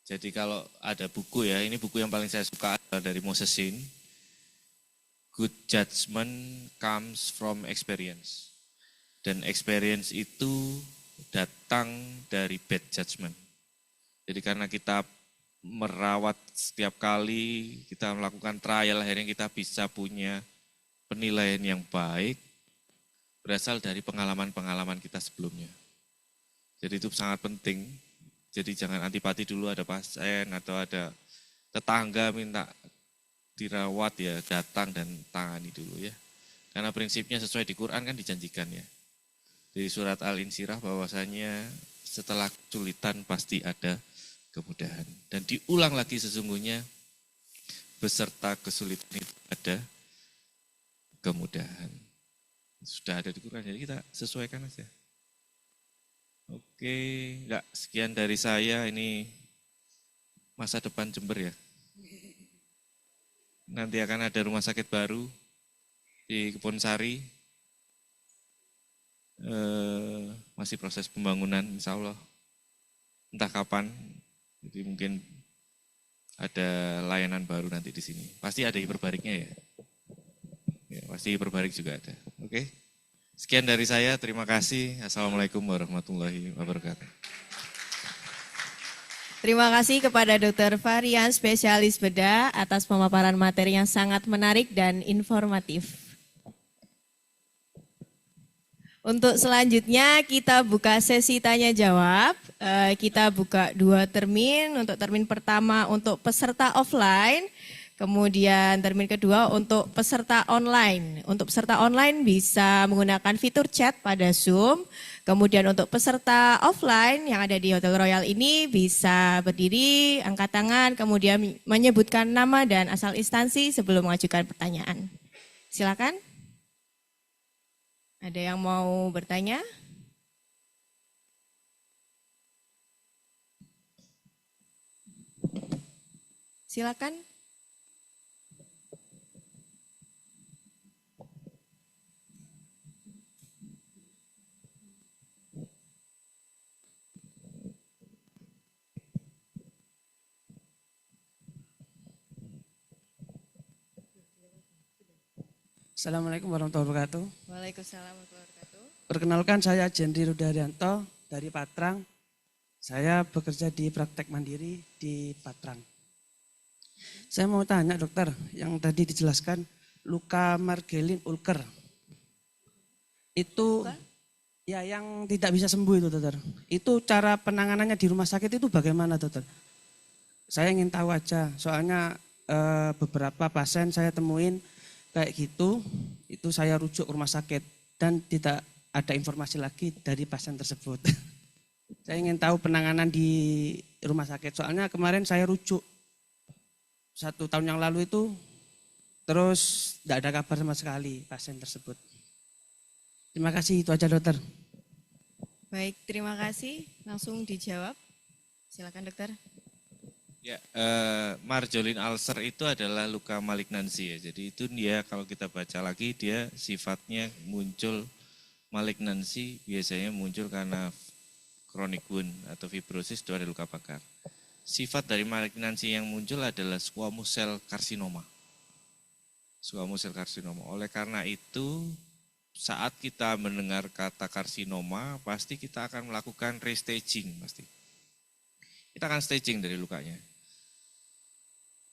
jadi kalau ada buku ya, ini buku yang paling saya suka adalah dari Moses Sin. Good judgment comes from experience. Dan experience itu datang dari bad judgment. Jadi karena kita merawat setiap kali, kita melakukan trial, akhirnya kita bisa punya penilaian yang baik, berasal dari pengalaman-pengalaman kita sebelumnya. Jadi itu sangat penting. Jadi jangan antipati dulu ada pasien atau ada tetangga minta dirawat ya, datang dan tangani dulu ya. Karena prinsipnya sesuai di Quran kan dijanjikan ya. Di surat Al-Insyirah bahwasanya setelah kesulitan pasti ada kemudahan. Dan diulang lagi sesungguhnya beserta kesulitan itu ada kemudahan. Sudah ada di Quran, jadi kita sesuaikan aja. Oke, enggak, sekian dari saya, ini masa depan Jember ya. Nanti akan ada rumah sakit baru di Kebonsari. Masih proses pembangunan insya Allah. Entah kapan, jadi mungkin ada layanan baru nanti di sini. Pasti ada hiperbariknya ya. Ya, pasti hiperbarik juga ada. Oke. Sekian dari saya, terima kasih. Assalamualaikum warahmatullahi wabarakatuh. Terima kasih kepada Dr. Varian, spesialis bedah, atas pemaparan materi yang sangat menarik dan informatif. Untuk selanjutnya kita buka sesi tanya jawab. Kita buka 2 termin. Untuk termin pertama untuk peserta offline, kemudian termin kedua untuk peserta online. Untuk peserta online bisa menggunakan fitur chat pada Zoom. Kemudian untuk peserta offline yang ada di Hotel Royal ini bisa berdiri, angkat tangan, kemudian menyebutkan nama dan asal instansi sebelum mengajukan pertanyaan. Silakan. Ada yang mau bertanya? Silakan. Assalamualaikum warahmatullahi wabarakatuh. Waalaikumsalam warahmatullahi wabarakatuh. Perkenalkan saya Jendri Rudaryanto dari Patrang. Saya bekerja di praktek mandiri di Patrang. Saya mau tanya dokter, yang tadi dijelaskan luka Margelin Ulker. Itu ya yang tidak bisa sembuh itu dokter. Itu cara penanganannya di rumah sakit itu bagaimana dokter? Saya ingin tahu aja, soalnya beberapa pasien saya temuin kayak gitu, itu saya rujuk ke rumah sakit dan tidak ada informasi lagi dari pasien tersebut. Saya ingin tahu penanganan di rumah sakit, soalnya kemarin saya rujuk 1 tahun yang lalu itu, terus tidak ada kabar sama sekali pasien tersebut. Terima kasih, itu aja dokter. Baik, terima kasih. Langsung dijawab. Silakan dokter. Ya, Marjolin ulcer itu adalah luka malignansi ya. Jadi itu dia kalau kita baca lagi dia sifatnya muncul malignansi biasanya muncul karena chronic wound atau fibrosis itu ada luka bakar. Sifat dari malignansi yang muncul adalah squamous cell carcinoma. Squamous cell carcinoma. Oleh karena itu saat kita mendengar kata karsinoma pasti kita akan melakukan restaging pasti. Kita akan staging dari lukanya.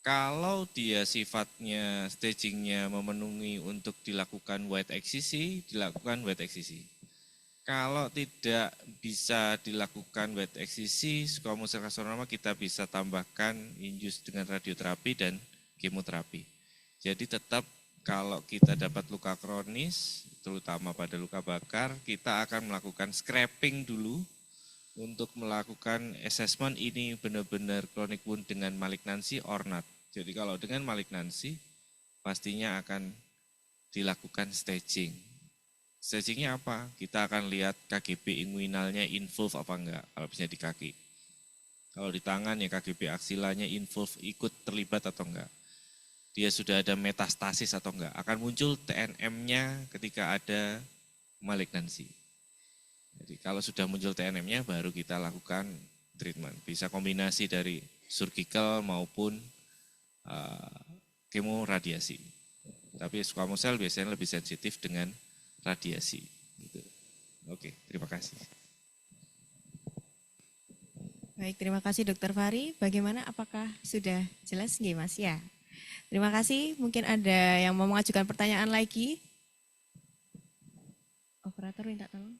Kalau dia sifatnya stagingnya memenuhi untuk dilakukan white excision, dilakukan white excision. Kalau tidak bisa dilakukan white excision, squamous cell carcinoma kita bisa tambahkan induce dengan radioterapi dan kemoterapi. Jadi tetap kalau kita dapat luka kronis, terutama pada luka bakar, kita akan melakukan scraping dulu untuk melakukan assessment ini benar-benar chronic wound dengan malignansi or not. Jadi kalau dengan malignansi pastinya akan dilakukan staging. Stagingnya apa? Kita akan lihat KGB inguinalnya involve apa enggak, kalau misalnya di kaki. Kalau di tangan ya KGB aksilanya involve ikut terlibat atau enggak. Dia sudah ada metastasis atau enggak. Akan muncul TNM-nya ketika ada malignansi. Jadi kalau sudah muncul TNM-nya baru kita lakukan treatment. Bisa kombinasi dari surgical maupun kemoradiasi. Tapi squamous cell biasanya lebih sensitif dengan radiasi. Gitu. Oke, terima kasih. Baik, terima kasih Dokter Fahri. Bagaimana? Apakah sudah jelas nggih Mas ya? Terima kasih. Mungkin ada yang mau mengajukan pertanyaan lagi. Operator minta tolong.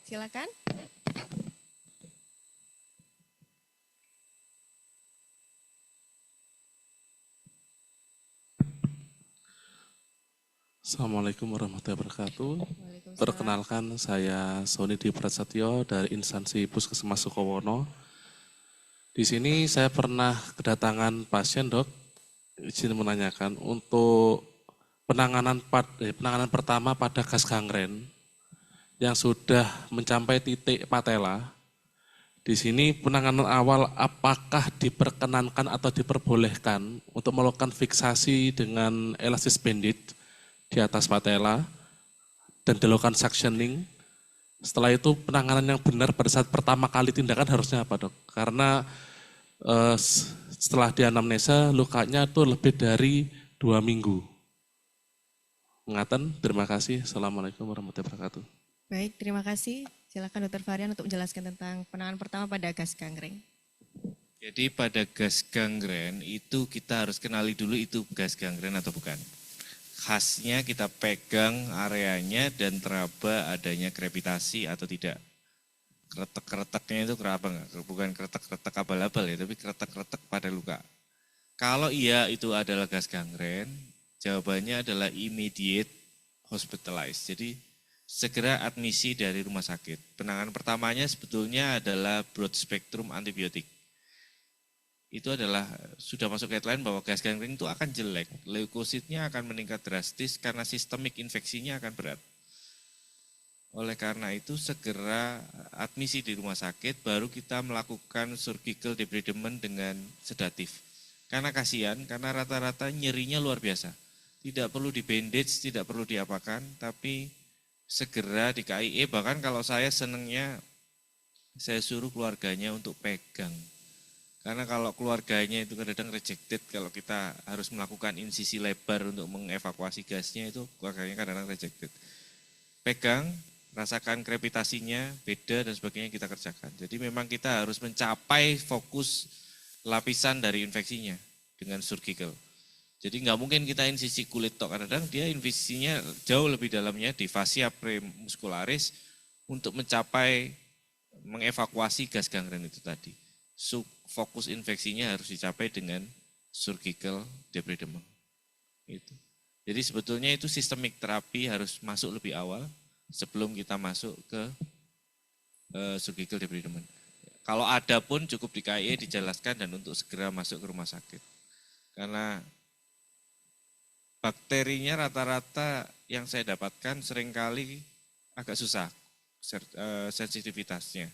Silakan. Assalamualaikum warahmatullahi wabarakatuh. Waalaikumsalam. Perkenalkan saya Sony Dwi Prasetyo dari instansi Puskesmas Sukowono. Di sini saya pernah kedatangan pasien dok, izin menanyakan untuk penanganan pertama pada gas gangren yang sudah mencapai titik patella. Di sini penanganan awal apakah diperkenankan atau diperbolehkan untuk melakukan fiksasi dengan elastis bandit di atas patella dan dilakukan suctioning. Setelah itu penanganan yang benar pada saat pertama kali tindakan harusnya apa dok? Karena setelah di anamnesa lukanya itu lebih dari 2 minggu. Ngaten, terima kasih. Assalamualaikum warahmatullahi wabarakatuh. Baik, terima kasih. Silakan Dokter Fahrian untuk menjelaskan tentang penanganan pertama pada gas gangren. Jadi pada gas gangren itu kita harus kenali dulu itu gas gangren atau bukan. khasnya kita pegang areanya dan teraba adanya gravitasi atau tidak. Kretek-kreteknya itu kenapa enggak? Bukan kretek-kretek abal-abal ya, tapi kretek-kretek pada luka. Kalau iya itu adalah gas gangren, jawabannya adalah immediate hospitalized. Jadi segera admisi dari rumah sakit. Penanganan pertamanya sebetulnya adalah broad spectrum antibiotik. Itu adalah sudah masuk guideline bahwa gas gangren itu akan jelek. Leukositnya akan meningkat drastis karena sistemik infeksinya akan berat. Oleh karena itu segera admisi di rumah sakit, baru kita melakukan surgical debridement dengan sedatif. Karena kasihan, karena rata-rata nyerinya luar biasa. Tidak perlu di bandage, tidak perlu diapakan, tapi segera di KIE. Bahkan kalau saya senangnya, saya suruh keluarganya untuk pegang. Karena kalau keluarganya itu kadang rejected, kalau kita harus melakukan insisi lebar untuk mengevakuasi gasnya, itu keluarganya kadang rejected. Pegang, rasakan krepitasinya, beda dan sebagainya kita kerjakan. Jadi memang kita harus mencapai fokus lapisan dari infeksinya dengan surgical. Jadi nggak mungkin kita insisi kulit tok, kadang dia infeksinya jauh lebih dalamnya di fascia premuscularis untuk mencapai mengevakuasi gas gangren itu tadi. Fokus infeksinya harus dicapai dengan surgical debridement. Itu. Jadi sebetulnya itu sistemik terapi harus masuk lebih awal sebelum kita masuk ke surgical debridement. Kalau ada pun cukup di KIE dijelaskan dan untuk segera masuk ke rumah sakit. Karena bakterinya rata-rata yang saya dapatkan seringkali agak susah sensitivitasnya.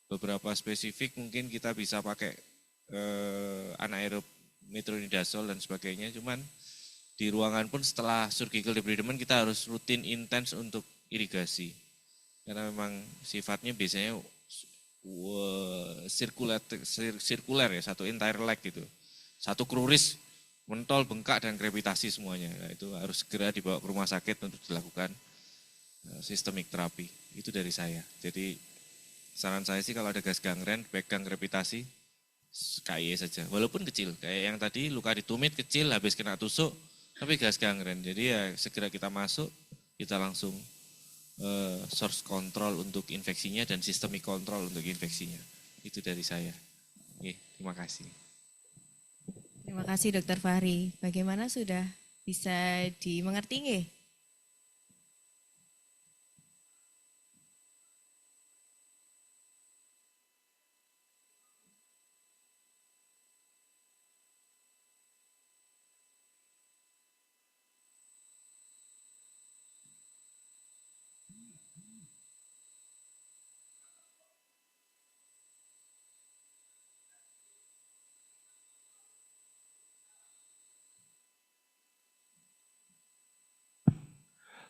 Beberapa spesifik mungkin kita bisa pakai anaerob metronidazole dan sebagainya, cuman di ruangan pun setelah surgical debridement kita harus rutin intens untuk irigasi. Karena memang sifatnya biasanya sirkuler ya, satu entire leg gitu. Satu kruris, mentol, bengkak dan gravitasi semuanya. Nah, itu harus segera dibawa ke rumah sakit untuk dilakukan systemic terapi. Itu dari saya. Jadi saran saya sih kalau ada gas gangren, pegang gravitasi, KIE saja. Walaupun kecil, kayak yang tadi luka di tumit kecil, habis kena tusuk, tapi gas gangren. Jadi ya segera kita masuk, kita langsung source control untuk infeksinya dan systemic control untuk infeksinya. Itu dari saya. Oke, terima kasih. Terima kasih Dr. Fahri. Bagaimana sudah bisa dimengerti nggih?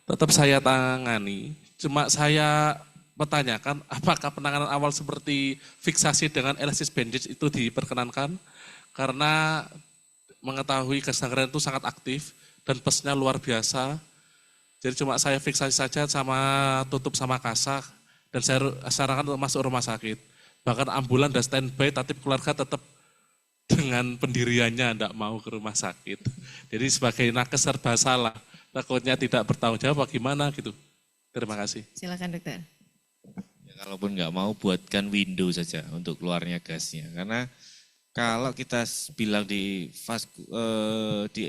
Tetap saya tangani, cuma saya pertanyakan apakah penanganan awal seperti fiksasi dengan elastis bandage itu diperkenankan? Karena mengetahui gas gangren itu sangat aktif dan pesnya luar biasa. Jadi cuma saya fiksasi saja sama tutup sama kasak dan saya sarankan untuk masuk rumah sakit. Bahkan ambulan dan standby, tapi keluarga tetap dengan pendiriannya tidak mau ke rumah sakit. Jadi sebagai nakes serba salah, takutnya tidak bertanggung jawab bagaimana gitu. Terima kasih. Silakan dokter. Ya, kalaupun nggak mau buatkan window saja untuk keluarnya gasnya. Karena kalau kita bilang di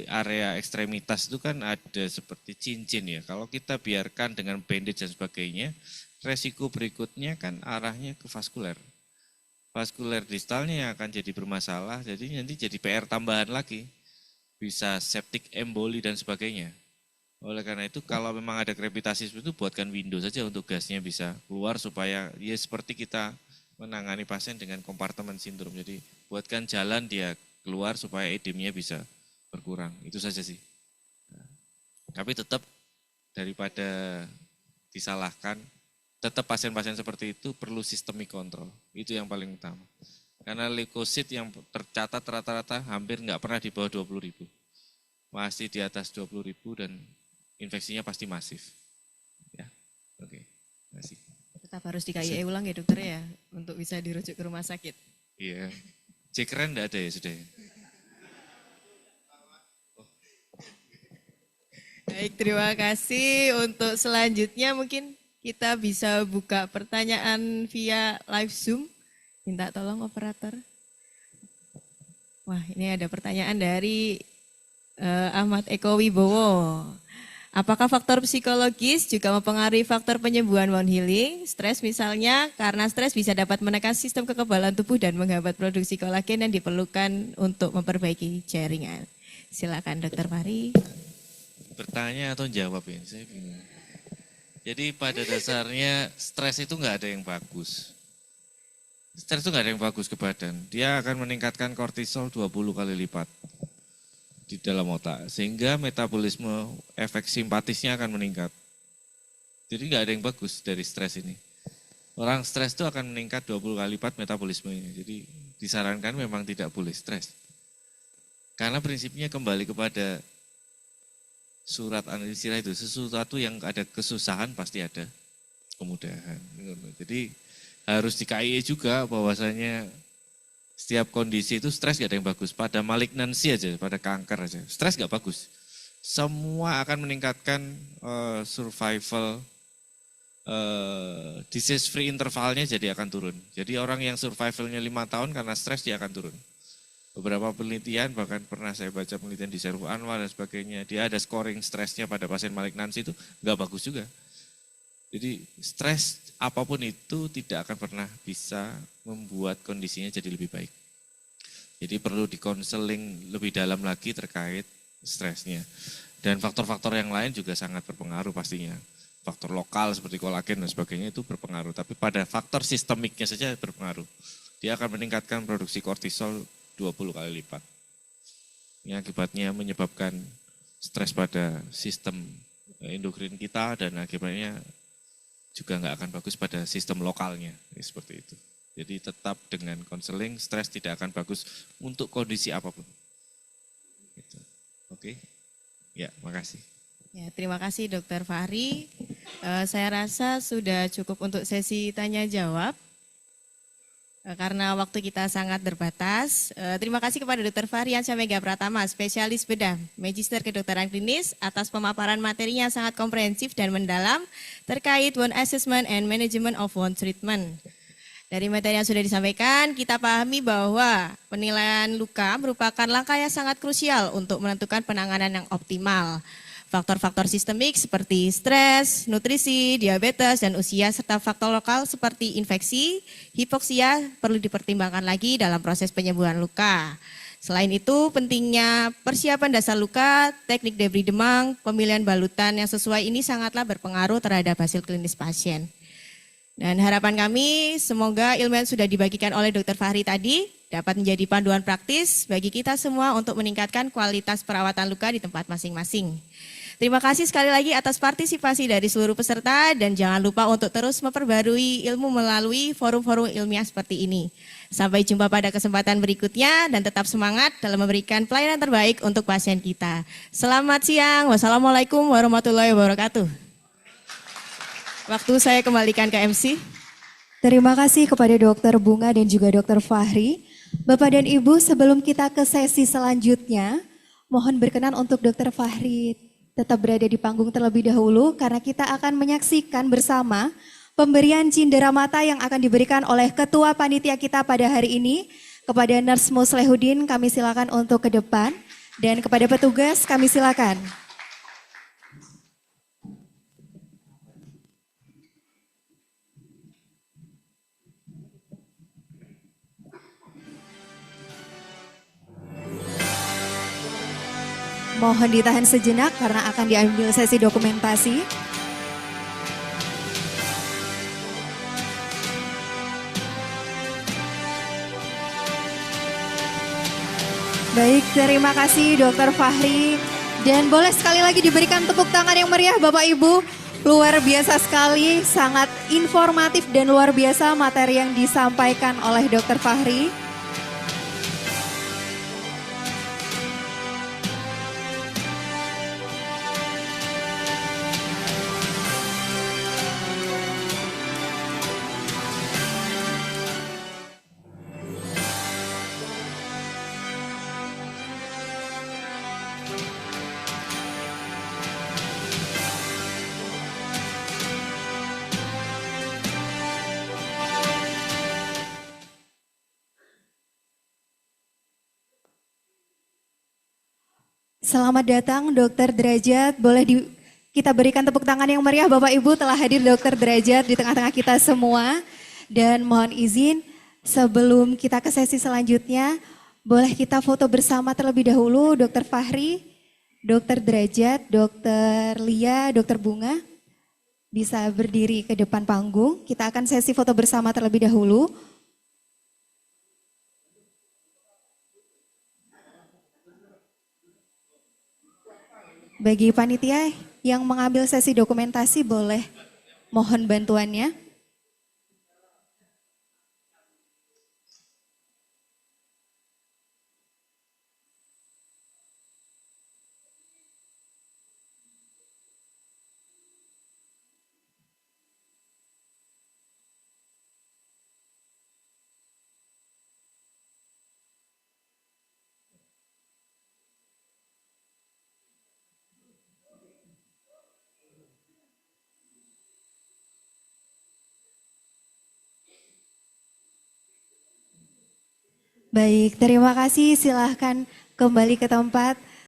area ekstremitas itu kan ada seperti cincin ya. Kalau kita biarkan dengan bandage dan sebagainya, resiko berikutnya kan arahnya ke vaskuler. Vaskuler distalnya yang akan jadi bermasalah, jadi nanti jadi PR tambahan lagi. Bisa septic emboli dan sebagainya. Oleh karena itu kalau memang ada gravitasi itu buatkan window saja untuk gasnya bisa keluar supaya ya seperti kita menangani pasien dengan kompartemen sindrom. Jadi buatkan jalan dia keluar supaya edemnya bisa berkurang. Itu saja sih. Tapi tetap daripada disalahkan, tetap pasien-pasien seperti itu perlu sistemik kontrol. Itu yang paling utama. Karena leukosit yang tercatat rata-rata hampir nggak pernah di bawah 20.000. Masih di atas 20.000 dan infeksinya pasti masif. Ya, oke. Terima kasih. Tetap harus di KIE ulang ya dokter ya, untuk bisa dirujuk ke rumah sakit. Iya. Cekren enggak ada ya sudah ya? Baik, terima kasih. Untuk selanjutnya mungkin kita bisa buka pertanyaan via live Zoom. Minta tolong operator. Wah, ini ada pertanyaan dari Ahmad Eko Wibowo. Apakah faktor psikologis juga mempengaruhi faktor penyembuhan wound healing? Stres misalnya, karena stres bisa dapat menekan sistem kekebalan tubuh dan menghambat produksi kolagen yang diperlukan untuk memperbaiki jaringan. Silakan Dokter Fahri. Bertanya atau jawab ini, saya bingung. Jadi pada dasarnya stres itu nggak ada yang bagus. Stres itu nggak ada yang bagus ke badan. Dia akan meningkatkan kortisol 20 kali lipat di dalam otak. Sehingga metabolisme efek simpatisnya akan meningkat. Jadi nggak ada yang bagus dari stres ini. Orang stres itu akan meningkat 20 kali lipat metabolismenya. Jadi disarankan memang tidak boleh stres. Karena prinsipnya kembali kepada surat An-Nisa itu, sesuatu yang ada kesusahan pasti ada kemudahan. Jadi harus di KIE juga bahwasanya setiap kondisi itu stres gak ada yang bagus. Pada malignansi aja, pada kanker aja, stres gak bagus. Semua akan meningkatkan survival, disease free intervalnya jadi akan turun. Jadi orang yang survivalnya 5 tahun karena stres dia akan turun. Beberapa penelitian, bahkan pernah saya baca penelitian di Servo Anwar dan sebagainya, dia ada scoring stresnya pada pasien malignansi itu nggak bagus juga. Jadi stres apapun itu tidak akan pernah bisa membuat kondisinya jadi lebih baik. Jadi perlu dikonseling lebih dalam lagi terkait stresnya. Dan faktor-faktor yang lain juga sangat berpengaruh pastinya. Faktor lokal seperti kolagen dan sebagainya itu berpengaruh. Tapi pada faktor sistemiknya saja berpengaruh. Dia akan meningkatkan produksi kortisol 20 kali lipat. Ini akibatnya menyebabkan stres pada sistem endokrin kita dan akibatnya juga nggak akan bagus pada sistem lokalnya. Seperti itu. Jadi tetap dengan konseling, stres tidak akan bagus untuk kondisi apapun. Gitu. Oke, ya makasih. Ya, terima kasih Dokter Fahri. Saya rasa sudah cukup untuk sesi tanya jawab. Karena waktu kita sangat terbatas. Terima kasih kepada Dr. Fahriansyah Mega Pratama, spesialis bedah, Magister Kedokteran Klinis, atas pemaparan materinya sangat komprehensif dan mendalam terkait wound assessment and management of wound treatment. Dari materi yang sudah disampaikan, kita pahami bahwa penilaian luka merupakan langkah yang sangat krusial untuk menentukan penanganan yang optimal. Faktor-faktor sistemik seperti stres, nutrisi, diabetes, dan usia, serta faktor lokal seperti infeksi, hipoksia perlu dipertimbangkan lagi dalam proses penyembuhan luka. Selain itu, pentingnya persiapan dasar luka, teknik debris demang, pemilihan balutan yang sesuai ini sangatlah berpengaruh terhadap hasil klinis pasien. Dan harapan kami semoga ilmu yang sudah dibagikan oleh Dr. Fahri tadi dapat menjadi panduan praktis bagi kita semua untuk meningkatkan kualitas perawatan luka di tempat masing-masing. Terima kasih sekali lagi atas partisipasi dari seluruh peserta dan jangan lupa untuk terus memperbarui ilmu melalui forum-forum ilmiah seperti ini. Sampai jumpa pada kesempatan berikutnya dan tetap semangat dalam memberikan pelayanan terbaik untuk pasien kita. Selamat siang, wassalamualaikum warahmatullahi wabarakatuh. Waktu saya kembalikan ke MC. Terima kasih kepada Dokter Bunga dan juga Dokter Fahri. Bapak dan Ibu, sebelum kita ke sesi selanjutnya, mohon berkenan untuk Dokter Fahri tetap berada di panggung terlebih dahulu karena kita akan menyaksikan bersama pemberian cindera mata yang akan diberikan oleh Ketua Panitia kita pada hari ini. Kepada Nurse Muslehudin kami silakan untuk ke depan dan kepada petugas kami silakan. Mohon ditahan sejenak karena akan diambil sesi dokumentasi. Baik, terima kasih Dokter Fahri. Dan boleh sekali lagi diberikan tepuk tangan yang meriah Bapak Ibu. Luar biasa sekali, sangat informatif dan luar biasa materi yang disampaikan oleh Dokter Fahri. Selamat datang Dokter Derajat. Kita berikan tepuk tangan yang meriah Bapak Ibu telah hadir Dokter Derajat di tengah-tengah kita semua. Dan mohon izin sebelum kita ke sesi selanjutnya, boleh kita foto bersama terlebih dahulu Dokter Fahri, Dokter Derajat, Dokter Lia, Dokter Bunga. Bisa berdiri ke depan panggung. Kita akan sesi foto bersama terlebih dahulu. Bagi panitia yang mengambil sesi dokumentasi boleh mohon bantuannya. Baik, terima kasih. Silahkan kembali ke tempat.